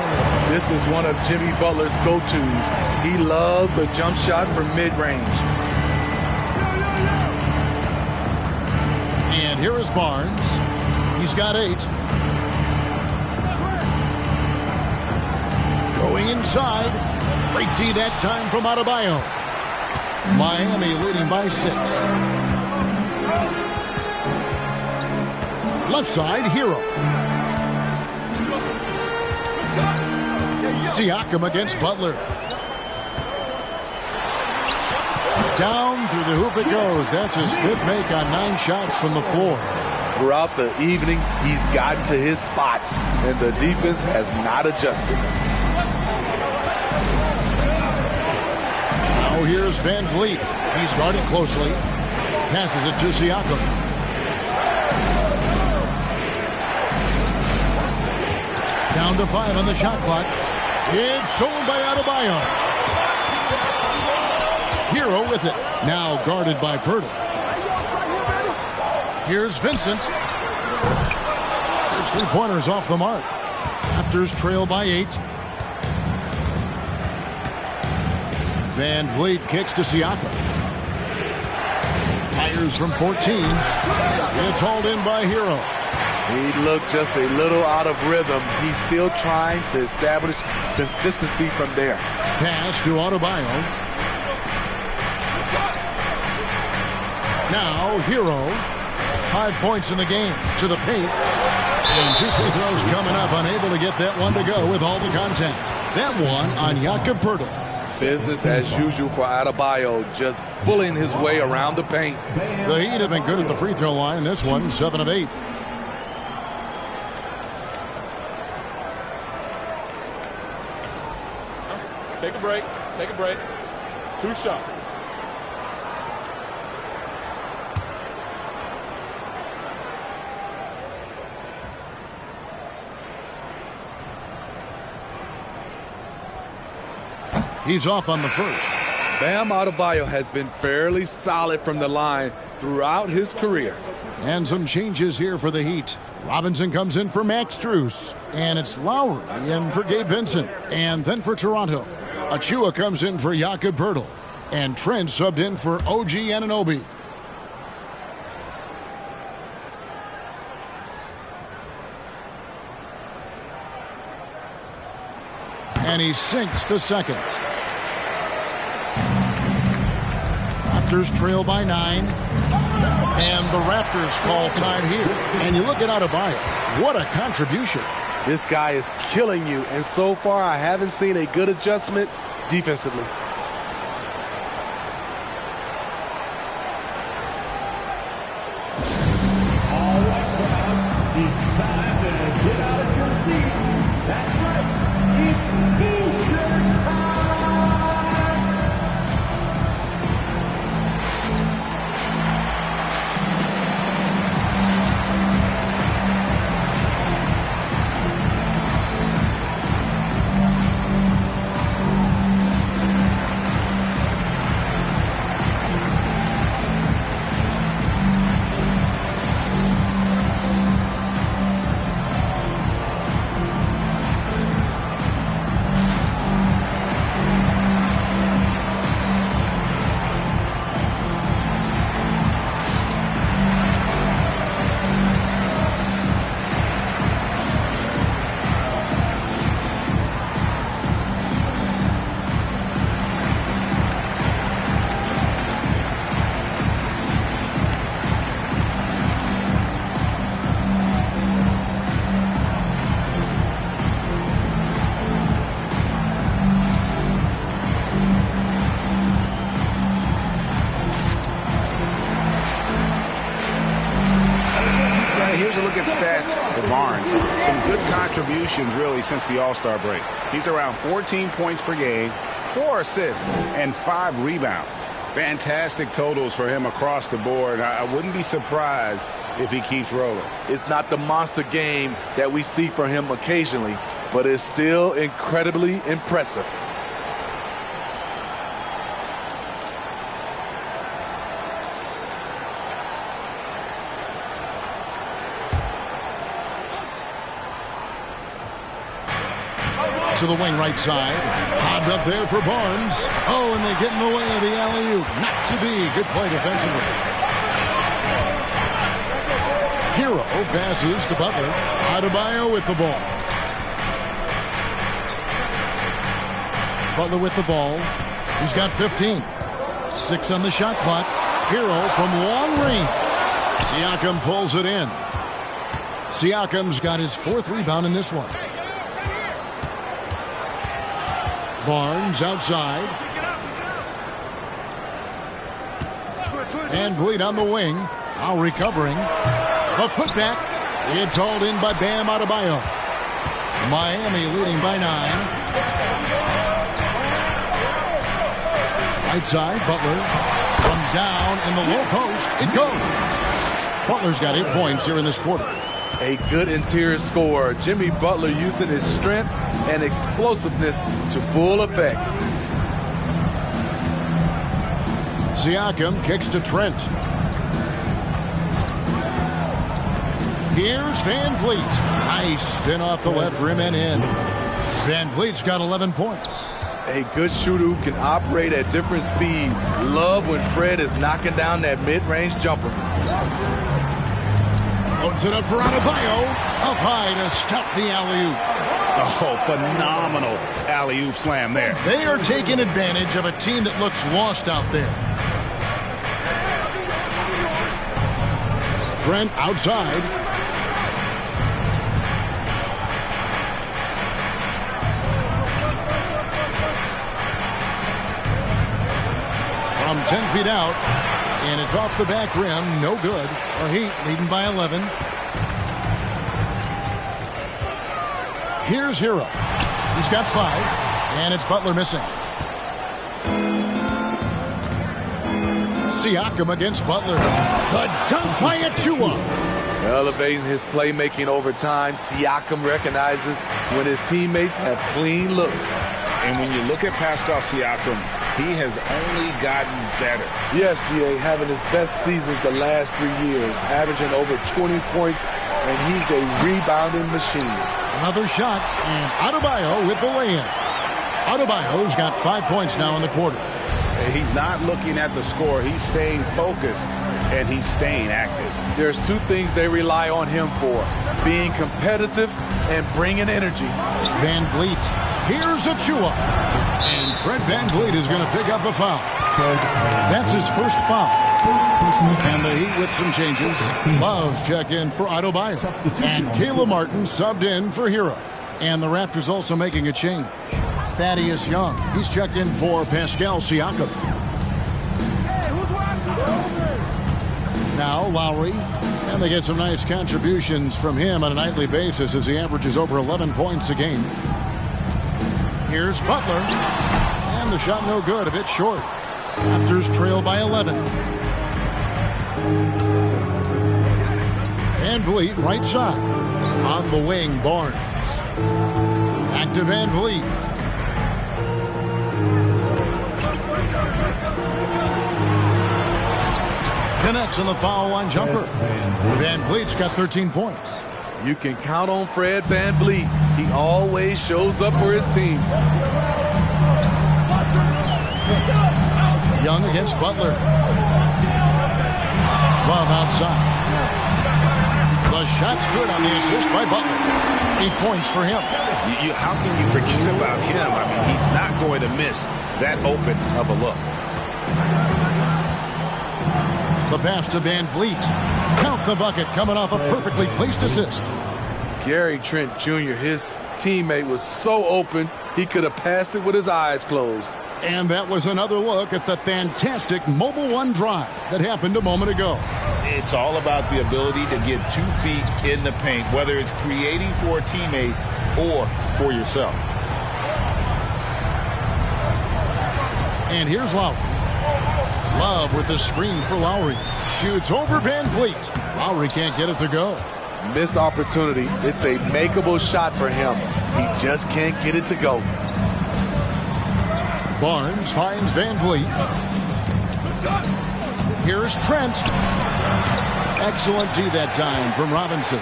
This is one of Jimmy Butler's go-tos. He loves the jump shot from mid-range. And here is Barnes. He's got 8. Going inside. Great D that time from Adebayo. Miami leading by 6. Left side, Hero. Siakam against Butler. Down through the hoop it goes. That's his 5th make on 9 shots from the floor. Throughout the evening, he's gotten to his spots, and the defense has not adjusted. Now here's Van Vliet. He's guarded closely. Passes it to Siakam. Down to 5 on the shot clock. It's stolen by Adebayo. Hero with it. Now guarded by Pirtle. Here's Vincent. His 3-pointers off the mark. Raptors trail by 8. Van Vliet kicks to Siakam. Fires from 14. It's hauled in by Hero. He looked just a little out of rhythm. He's still trying to establish consistency from there. Pass to Adebayo. Now Hero. 5 points in the game to the paint. And 2 free throws coming up. Unable to get that one to go with all the contact. That one on Jakob Poeltl. Business as usual for Adebayo, just bullying his way around the paint. The Heat have been good at the free throw line. This one, 7 of 8. Take a break. Take a break. 2 shots. He's off on the first. Bam Adebayo has been fairly solid from the line throughout his career. And some changes here for the Heat. Robinson comes in for Max Strus. And it's Lowry in for Gabe Vincent. And then for Toronto, Achua comes in for Jakob Poeltl. And Trent subbed in for OG Anunoby. And he sinks the second. Raptors trail by 9. And the Raptors call time here. And you look at Adebayo. What a contribution. This guy is killing you. And so far, I haven't seen a good adjustment defensively. All right, crowd. It's time to get out of your seats. That's right. It's Eastern time. Here's a look at stats for Barnes. Some good contributions, really, since the All-Star break. He's around 14 points per game, 4 assists, and 5 rebounds. Fantastic totals for him across the board. I wouldn't be surprised if he keeps rolling. It's not the monster game that we see from him occasionally, but it's still incredibly impressive. To the wing right side. Hobbed up there for Barnes. Oh, and they get in the way of the alley-oop. Not to be. Good play defensively. Hero passes to Butler. Adebayo with the ball. Butler with the ball. He's got 15. 6 on the shot clock. Hero from long range. Siakam pulls it in. Siakam's got his 4th rebound in this one. Barnes outside. And Vliet on the wing. Now recovering. A putback. It's hauled in by Bam Adebayo. Miami leading by 9. Right side, Butler. From down in the low post. It goes. Butler's got 8 points here in this quarter. A good interior scorer. Jimmy Butler using his strength and explosiveness to full effect. Siakam kicks to Trent. Here's Van Vliet. Nice spin off the left rim and in. Van Vliet's got 11 points. A good shooter who can operate at different speed. Love when Fred is knocking down that mid-range jumper. Loads it up for Adebayo. Up high to stuff the alley-oop. Oh, phenomenal alley-oop slam there. They are taking advantage of a team that looks lost out there. Trent outside. From 10 feet out, and it's off the back rim. No good. The Heat leading by 11. Here's Hero. He's got 5, and it's Butler missing. Siakam against Butler. The dunk by Achua. Elevating his playmaking over time, Siakam recognizes when his teammates have clean looks. And when you look at Pascal Siakam, he has only gotten better. Yes, GA, having his best seasons the last 3 years, averaging over 20 points, and he's a rebounding machine. Another shot, and Adebayo with the lay-in. Adebayo's got 5 points now in the quarter. He's not looking at the score. He's staying focused, and he's staying active. There's 2 things they rely on him for, being competitive and bringing energy. Van Vliet. Here's Achua. And Fred Van Vliet is going to pick up a foul. That's his first foul. And the Heat with some changes. Love's check in for Adebayo. And Caleb Martin subbed in for Hero. And the Raptors also making a change. Thaddeus Young. He's checked in for Pascal Siakam. Now Lowry. And they get some nice contributions from him on a nightly basis as he averages over 11 points a game. Here's Butler. And the shot no good, a bit short. Raptors trail by 11. Van Vliet, right side. On the wing, Barnes. Back to Van Vliet. Connects on the foul line jumper. Van Vliet's got 13 points. You can count on Fred Van Vliet. He always shows up for his team. Young against Butler. Love outside. The shot's good on the assist by Butler. 8 points for him. How can you forget about him? I mean, he's not going to miss that open of a look. The pass to Van Vliet. Count the bucket coming off a perfectly placed assist. Gary Trent Jr., his teammate, was so open he could have passed it with his eyes closed. And that was another look at the fantastic Mobile One drive that happened a moment ago. It's all about the ability to get 2 feet in the paint, whether it's creating for a teammate or for yourself. And here's Lowry. Love with the screen for Lowry. Shoots over Van Vliet. Lowry can't get it to go. Missed opportunity. It's a makeable shot for him. He just can't get it to go. Barnes finds Van Vliet. Here's Trent. Excellent D that time from Robinson.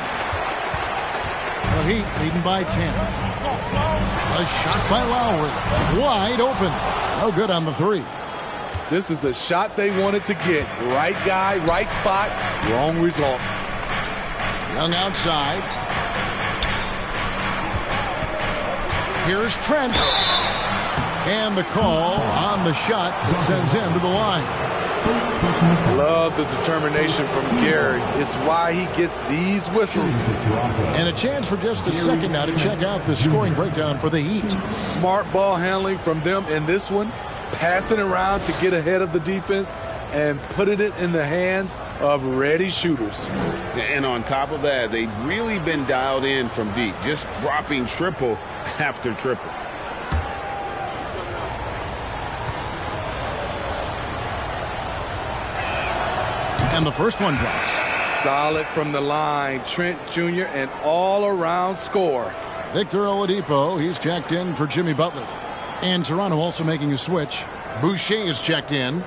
The Heat leading by 10. A shot by Lowry. Wide open. No good on the 3. This is the shot they wanted to get. Right guy, right spot, wrong result. Young outside. Here's Trent. And the call on the shot that sends him to the line. Love the determination from Gary. It's why he gets these whistles. And a chance for just a second now to check out the scoring breakdown for the Heat. Smart ball handling from them in this one. Passing around to get ahead of the defense and putting it in the hands of ready shooters. And on top of that, they've really been dialed in from deep, just dropping triple after triple. And the first one drops. Solid from the line. Trent Jr., an all-around score. Victor Oladipo, he's checked in for Jimmy Butler. And Toronto also making a switch. Boucher is checked in.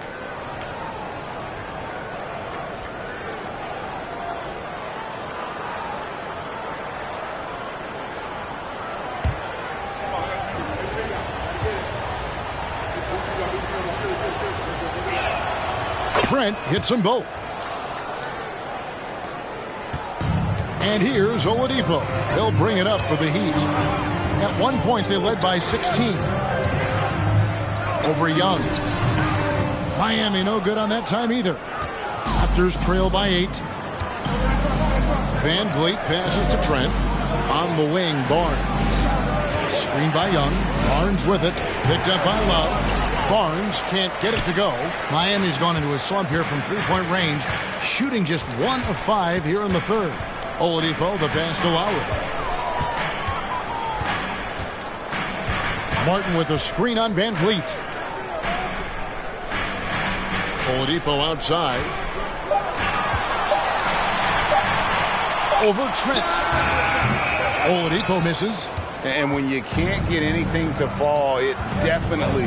Trent hits them both. And here's Oladipo. They'll bring it up for the Heat. At one point, they led by 16. Over Young. Miami no good on that time either. Raptors trail by 8. Van Vliet passes to Trent. On the wing, Barnes. Screened by Young. Barnes with it. Picked up by Love. Barnes can't get it to go. Miami's gone into a slump here from three-point range. Shooting just 1 of 5 here in the third. Oladipo, the pass to Lowry. Martin with a screen on Van Vliet. Oladipo outside. Over Trent. Oladipo misses. And when you can't get anything to fall, it definitely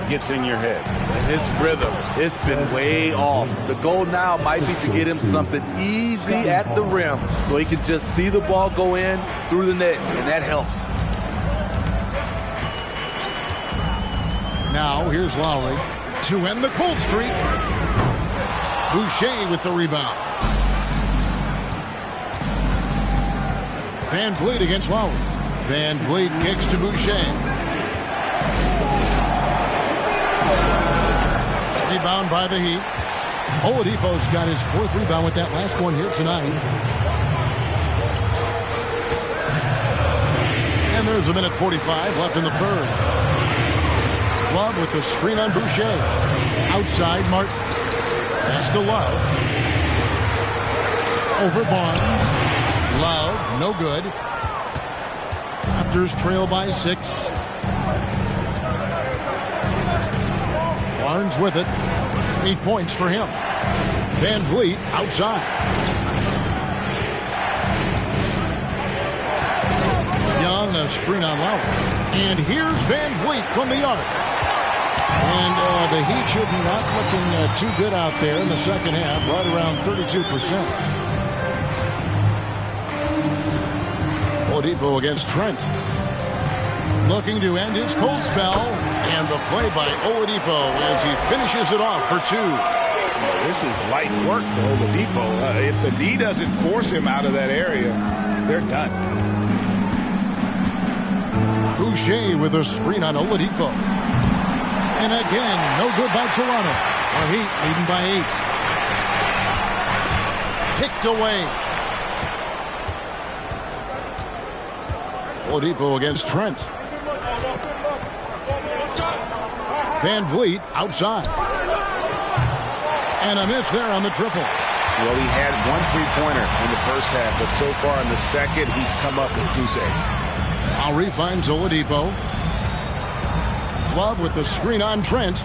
gets in your head. And his rhythm, it's been way off. The goal now might be to get him something easy at the rim so he can just see the ball go in through the net, and that helps. Now here's Lowry to end the cold streak. Boucher with the rebound. Van Vliet against Lowry. Van Vliet kicks to Boucher. Rebound by the Heat. Oladipo's got his 4th rebound with that last one here tonight. And there's a minute 45 left in the third. Love with the screen on Boucher. Outside Martin. Pass to Love. Over Barnes. Love, no good. Raptors trail by 6. Barnes with it. 8 points for him. Van Vliet outside. Young, a screen on Lowry. And here's Van Vliet from the arc. And the Heat should not looking too good out there in the second half, right around 32%. Oladipo against Trent. Looking to end his cold spell. And the play by Oladipo as he finishes it off for 2. Well, this is light work for Oladipo. If the D doesn't force him out of that area, they're done. Boucher with a screen on Oladipo. And again, no good by Toronto. The Heat leading by 8. Picked away. Oladipo against Trent. Van Vliet outside. And a miss there on the triple. Well, he had 1 3-pointer in the first half, but so far in the second, he's come up with goose eggs. Lowry finds Oladipo. Love with the screen on Trent.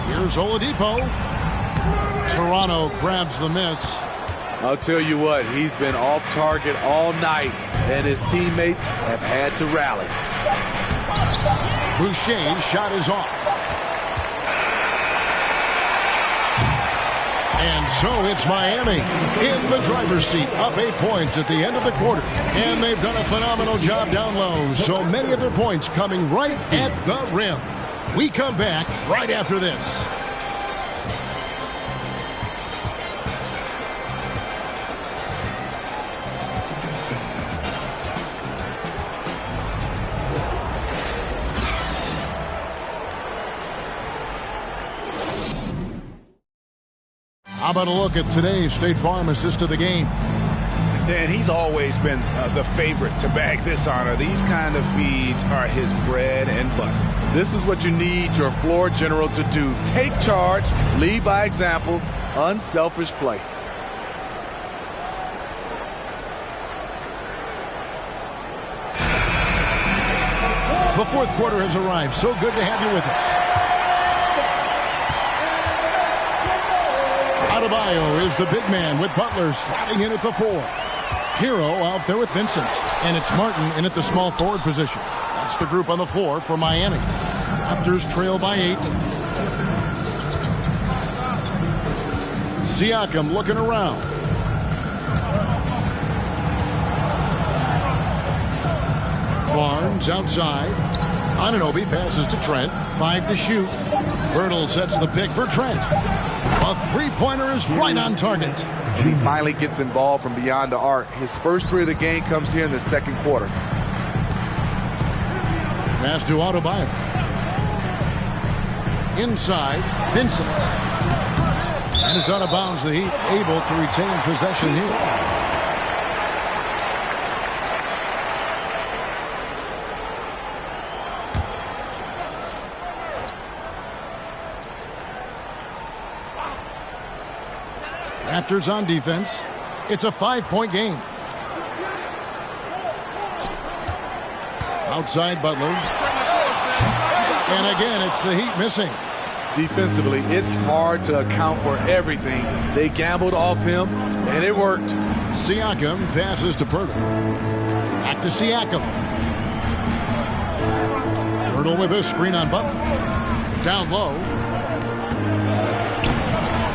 Here's Oladipo. Toronto grabs the miss. I'll tell you what, he's been off target all night, and his teammates have had to rally. Boucher's shot is off. And so it's Miami in the driver's seat, up 8 points at the end of the quarter. And they've done a phenomenal job down low, so many of their points coming right at the rim. We come back right after this. How about a look at today's State Farm assist of the game? Dan, he's always been the favorite to bag this honor. These kind of feeds are his bread and butter. This is what you need your floor general to do. Take charge, lead by example, unselfish play. The fourth quarter has arrived. So good to have you with us. Adebayo is the big man with Butler sliding in at the 4. Hero out there with Vincent. And it's Martin in at the small forward position. That's the group on the floor for Miami. Raptors trail by 8. Siakam looking around. Barnes outside. Anunoby passes to Trent. 5 to shoot. Bertle sets the pick for Trent. A Three-pointer is right on target. He finally gets involved from beyond the arc. His first three of the game comes here in the second quarter. Pass to Adebayo. Inside, Vincent. And it's out of bounds. The Heat able to retain possession here. Raptors on defense. It's a 5-point game. Outside Butler. And again, it's the Heat missing. Defensively, it's hard to account for everything. They gambled off him, and it worked. Siakam passes to Pirtle. Back to Siakam. Pirtle with a screen on Butler. Down low.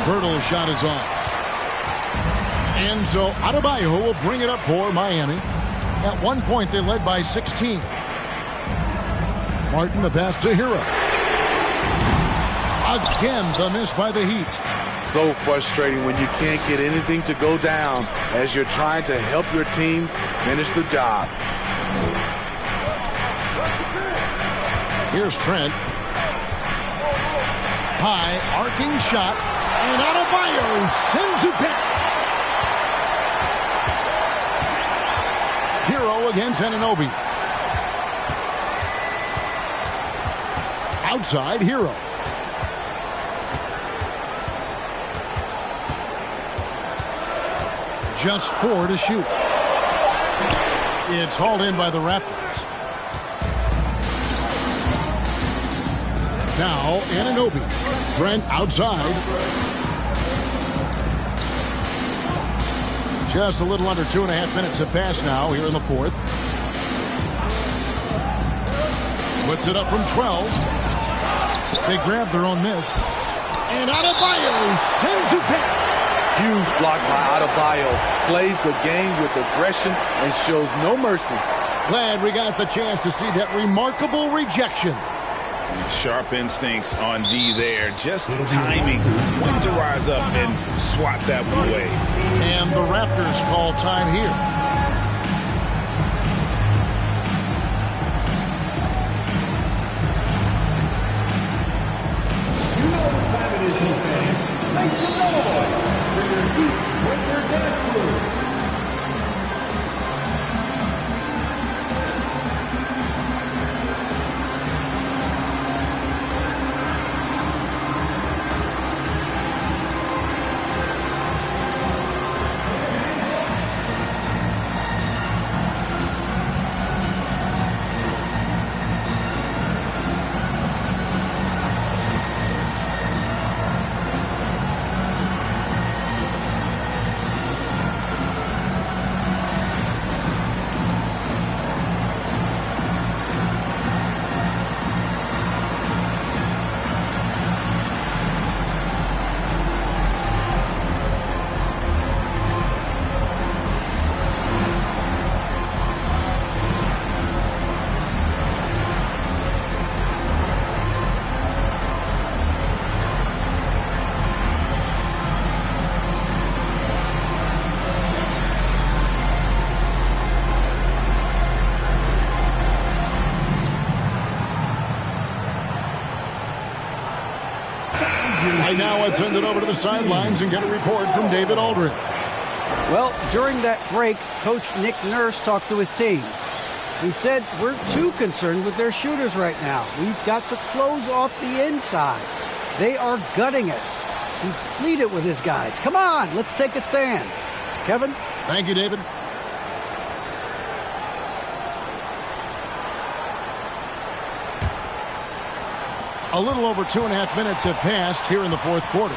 Pirtle's shot is off. And so Adebayo will bring it up for Miami. At one point, they led by 16. Martin, the pass to Hero. Again, the miss by the Heat. So frustrating when you can't get anything to go down as you're trying to help your team finish the job. Here's Trent. High, arcing shot. And Adebayo sends it back. Hero against Anunoby. Outside, Hero. Just 4 to shoot. It's hauled in by the Raptors. Now, Anunoby. Trent outside. Just a little under 2.5 minutes have passed now here in the fourth. Puts it up from 12. They grab their own miss. And Adebayo sends it back. Huge block by Adebayo. Plays the game with aggression and shows no mercy. Glad we got the chance to see that remarkable rejection. Sharp instincts on D there. Just timing when to rise up and swat that one away. And the Raptors call time here. You know what time it is, fans. Make some noise for your Heat Winter Dance Crew. Right now, let's send it over to the sidelines and get a report from David Aldridge. Well, during that break, Coach Nick Nurse talked to his team. He said, we're too concerned with their shooters right now. We've got to close off the inside. They are gutting us. He pleaded with his guys. Come on, let's take a stand. Kevin? Thank you, David. A little over 2.5 minutes have passed here in the fourth quarter.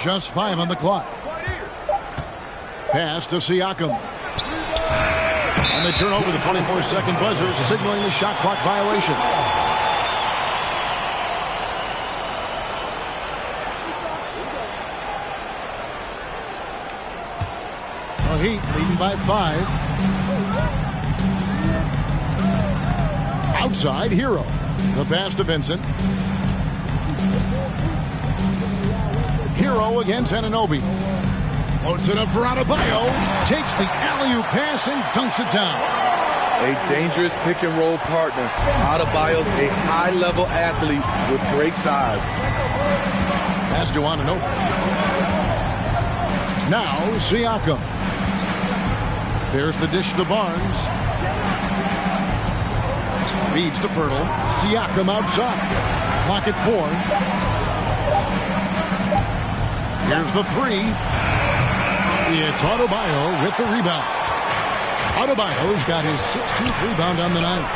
Just 5 on the clock. Pass to Siakam. And they turn over the 24-second buzzer, signaling the shot clock violation. The Heat leading by 5. Outside, Hero. The pass to Vincent. go against Anunoby. Loads it up for Adebayo. Takes the alley-oop pass and dunks it down. A dangerous pick-and-roll partner. Adebayo's a high-level athlete with great size. Pass to Anunoby. Now Siakam. There's the dish to Barnes. Feeds to Pirtle. Siakam outside. Clock at 4. Here's the 3. It's Adebayo with the rebound. Adebayo's got his 16th rebound on the night.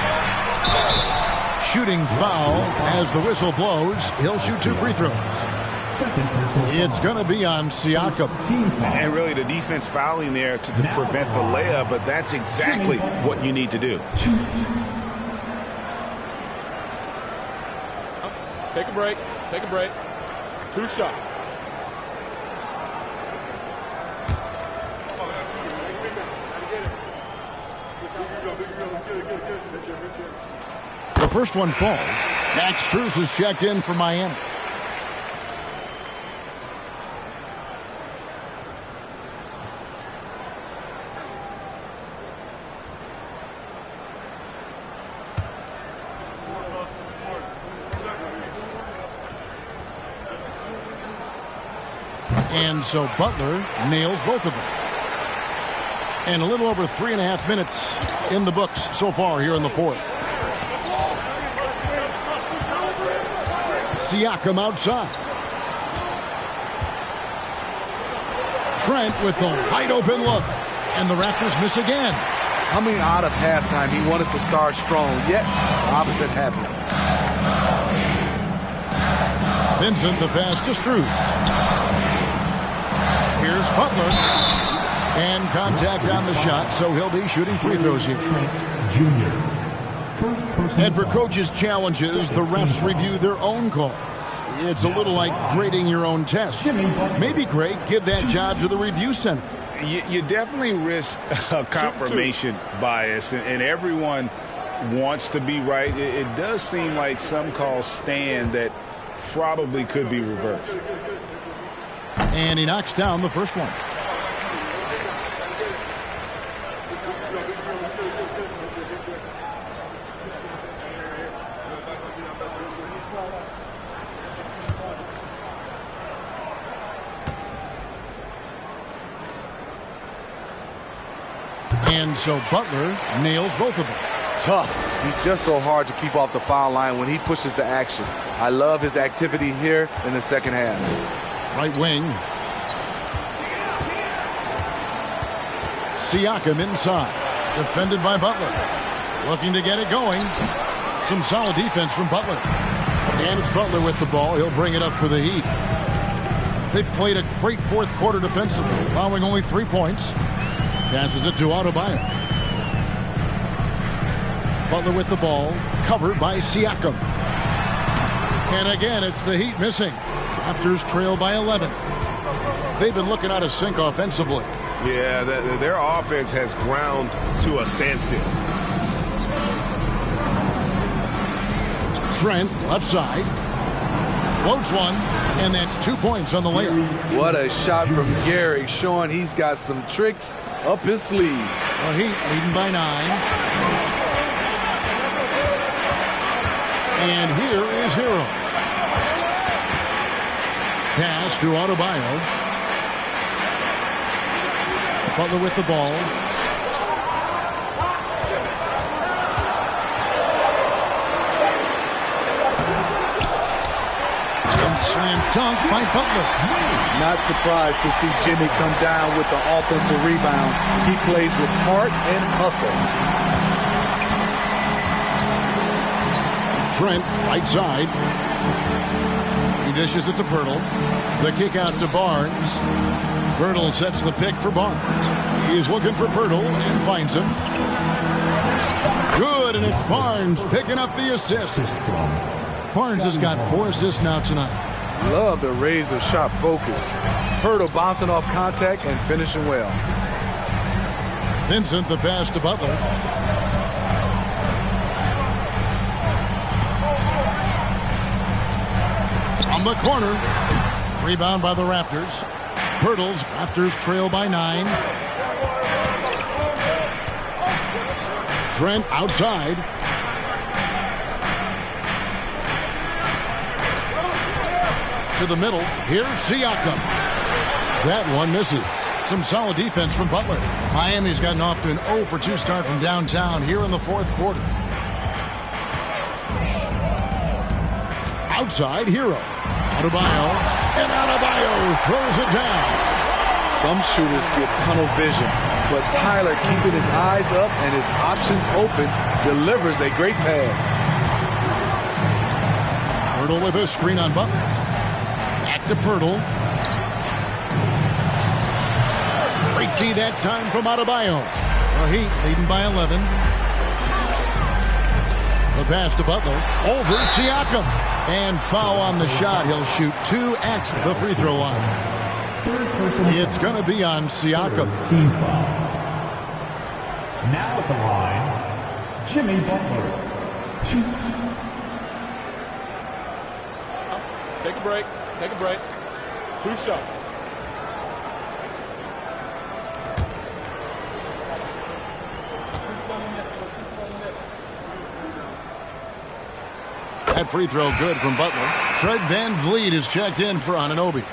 Shooting foul as the whistle blows. He'll shoot 2 free throws. It's going to be on Siakam. And really the defense fouling there to prevent the layup, but that's exactly what you need to do. Take a break. Take a break. 2 shots. The first one falls. Max Strus is checked in for Miami. And so Butler nails both of them. And a little over 3.5 minutes in the books so far here in the fourth. Siakam outside. Trent with the wide open look. And the Raptors miss again. Coming out of halftime, he wanted to start strong, yet opposite happened. Vincent the pass to Strus. Here's Butler. And contact on the shot, so he'll be shooting free throws here. And for coaches' challenges, the refs review their own calls. It's a little like grading your own test. Maybe, Greg, give that job to the review center. You definitely risk a confirmation bias, and everyone wants to be right. It does seem like some calls stand that probably could be reversed. And he knocks down the first one. And so Butler nails both of them. Tough. He's just so hard to keep off the foul line when he pushes the action. I love his activity here in the second half. Right wing. Siakam inside. Defended by Butler. Looking to get it going. Some solid defense from Butler. And it's Butler with the ball. He'll bring it up for the Heat. They played a great fourth quarter defensively, allowing only 3 points. Passes it to Adebayo. Butler with the ball. Covered by Siakam. And again, it's the Heat missing. Raptors trail by 11. They've been looking out of sync offensively. Yeah, their offense has ground to a standstill. Trent, left side. Floats one, and that's 2 points on the layup. What a shot from Gary, showing he's got some tricks up his sleeve. The Heat leading by 9. And here is Hero. Pass to Adebayo. Butler with the ball. And slam dunk by Butler. Not surprised to see Jimmy come down with the offensive rebound. He plays with heart and hustle. Trent, right side. He dishes it to Pirtle. The kick out to Barnes. Pirtle sets the pick for Barnes. He's looking for Pirtle and finds him. Good, and it's Barnes picking up the assist. Barnes has got 4 assists now tonight. Love the razor shot focus. Pirtle bouncing off contact and finishing well. Vincent the pass to Butler. From the corner. Rebound by the Raptors. Pirtles. Raptors trail by 9. Trent outside. To the middle. Here's Siakam. That one misses. Some solid defense from Butler. Miami's gotten off to an 0 for 2 start from downtown here in the fourth quarter. Outside, Hero. Adebayo. And Adebayo throws it down. Some shooters get tunnel vision, but Tyler, keeping his eyes up and his options open, delivers a great pass. Pirtle with a screen on Butler. Back to Pirtle. Great key that time from Adebayo. The Heat leading by 11. The pass to Butler. Over Siakam. And foul on the shot. He'll shoot 2 at the free throw line. It's going to be on Siakam. Team foul. Now at the line, Jimmy Butler. 2. Take a break. Take a break. 2 shots. That free throw good from Butler. Fred VanVleet is checked in for Anunoby.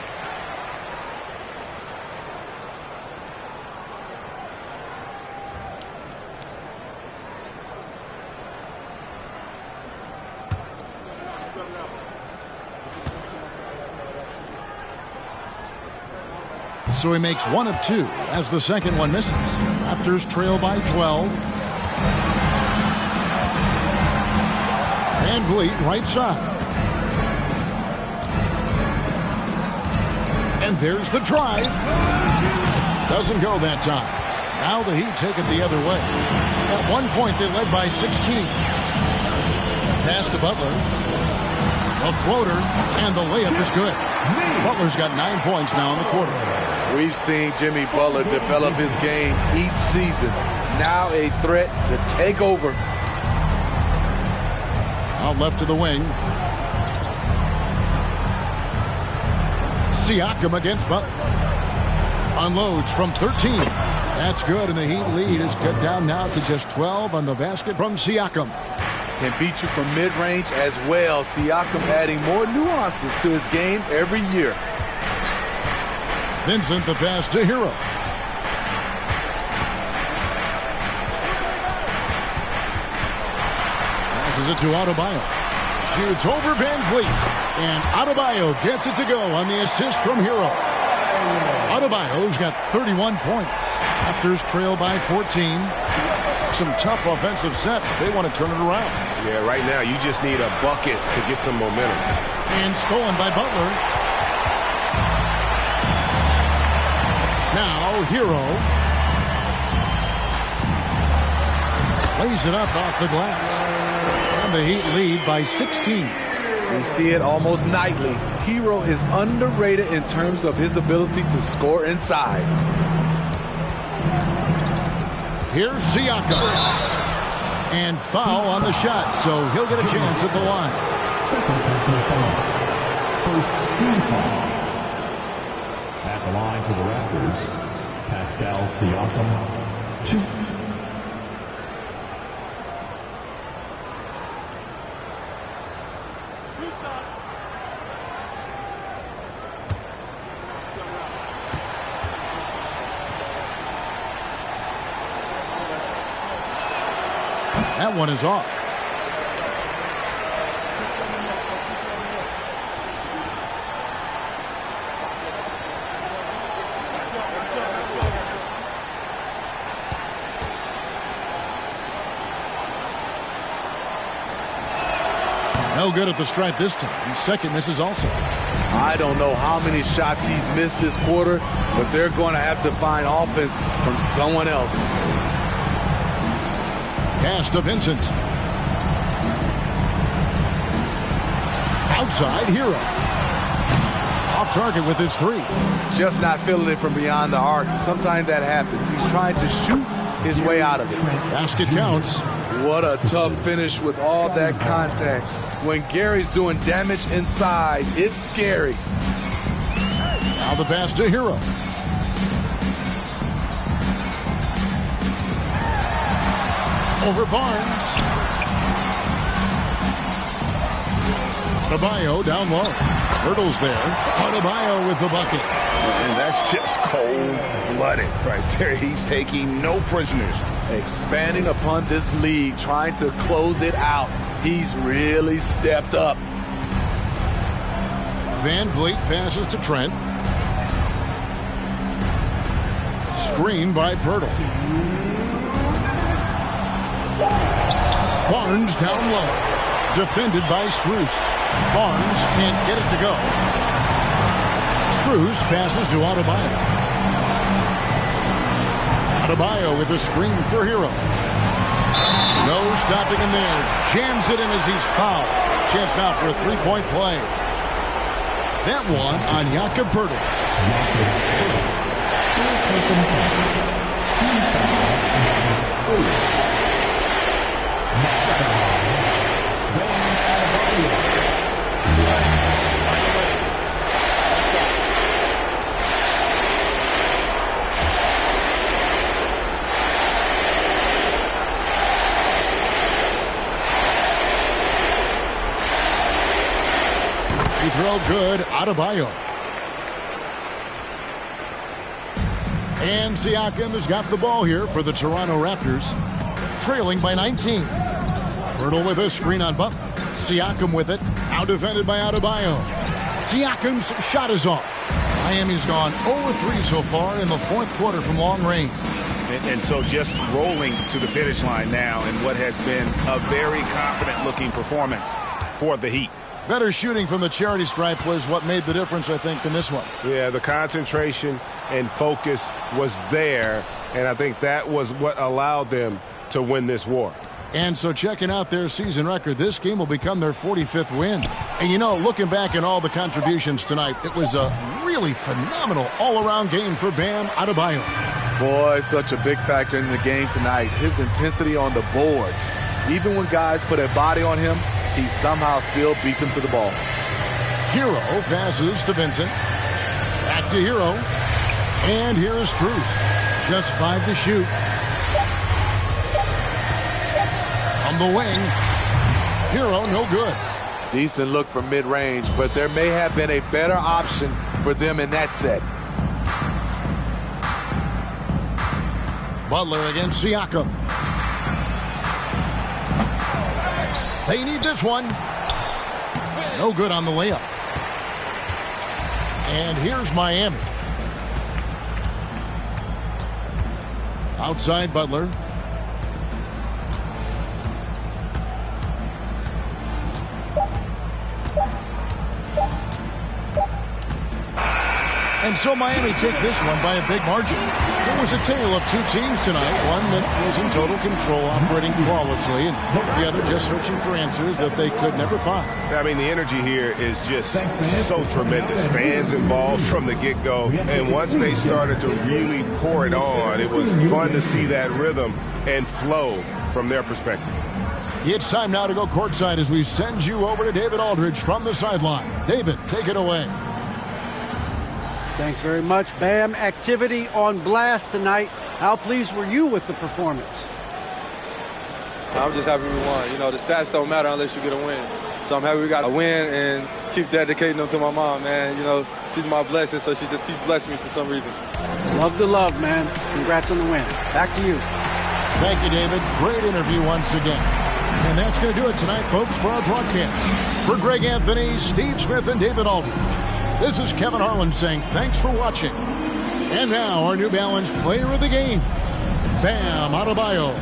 So he makes 1 of 2 as the second one misses. Raptors trail by 12. VanVleet right side. And there's the drive. Doesn't go that time. Now the Heat take it the other way. At one point they led by 16. Pass to Butler. A floater, and the layup is good. Butler's got 9 points now in the quarter. We've seen Jimmy Butler develop his game each season. Now a threat to take over. Out left to the wing. Siakam against Butler. Unloads from 13. That's good, and the Heat lead is cut down now to just 12 on the basket from Siakam. Can beat you from mid-range as well. Siakam adding more nuances to his game every year. Vincent the pass to Hero. Passes it to Adebayo. Shoots over VanVleet. And Adebayo gets it to go on the assist from Hero. Adebayo's got 31 points. Raptors trail by 14. Some tough offensive sets. They want to turn it around. Yeah, right now you just need a bucket to get some momentum. And stolen by Butler. Now Hero lays it up off the glass. And the Heat lead by 16. We see it almost nightly. Hero is underrated in terms of his ability to score inside. Here's Siakam. And foul on the shot, so he'll get a chance at the line. Second personal foul. First team foul. At the line for the Raptors, Pascal Siakam, 2. That one is off. No good at the stripe this time. Second misses also. I don't know how many shots he's missed this quarter, but they're going to have to find offense from someone else. Pass to Vincent. Outside, Hero. Off target with his 3. Just not feeling it from beyond the arc. Sometimes that happens. He's trying to shoot his way out of it. Basket counts. What a tough finish with all that contact. When Gary's doing damage inside, it's scary. Now the pass to Hero. Over Barnes. Adebayo down low. Hurdles there. Adebayo with the bucket. And that's just cold-blooded right there. He's taking no prisoners. Expanding upon this lead, trying to close it out. He's really stepped up. Van Vliet passes to Trent. Screen by Pirtle. Barnes down low. Defended by Strus. Barnes can't get it to go. Strus passes to Adebayo. Adebayo with a screen for Hero. No stopping him there. Jams it in as he's fouled. Chance now for a three-point play. That one on Jakob Pirtle. Free throw good. Adebayo. And Siakam has got the ball here for the Toronto Raptors, trailing by 19. Pirtle with a screen on Butler. Siakam with it. Out defended by Adebayo. Siakam's shot is off. Miami's gone 0-3 so far in the fourth quarter from long range. And so just rolling to the finish line now in what has been a very confident-looking performance for the Heat. Better shooting from the charity stripe was what made the difference, I think, in this one. Yeah, the concentration and focus was there, and I think that was what allowed them to win this war. And so checking out their season record, this game will become their 45th win. And, you know, looking back at all the contributions tonight, it was a really phenomenal all-around game for Bam Adebayo. Boy, such a big factor in the game tonight. His intensity on the boards. Even when guys put a body on him, he somehow still beats him to the ball. Hero passes to Vincent. Back to Hero. And here is Strus. Just 5 to shoot. On the wing. Hero, no good. Decent look from mid-range, but there may have been a better option for them in that set. Butler against Siakam. They need this one. No good on the layup. And here's Miami. Outside Butler. And so Miami takes this one by a big margin. It was a tale of two teams tonight. One that was in total control, operating flawlessly, and the other just searching for answers that they could never find. I mean, the energy here is just so tremendous. Fans involved from the get-go, and once they started to really pour it on, it was fun to see that rhythm and flow from their perspective. It's time now to go courtside as we send you over to David Aldridge from the sideline. David, take it away. Thanks very much, Bam. Activity on blast tonight. How pleased were you with the performance? I'm just happy we won. You know, the stats don't matter unless you get a win. So I'm happy we got a win and keep dedicating them to my mom, man. You know, she's my blessing, so she just keeps blessing me for some reason. Love the love, man. Congrats on the win. Back to you. Thank you, David. Great interview once again. And that's going to do it tonight, folks, for our broadcast. For Greg Anthony, Steve Smith, and David Aldridge, this is Kevin Harlan saying thanks for watching. And now our New Balance player of the game, Bam Adebayo.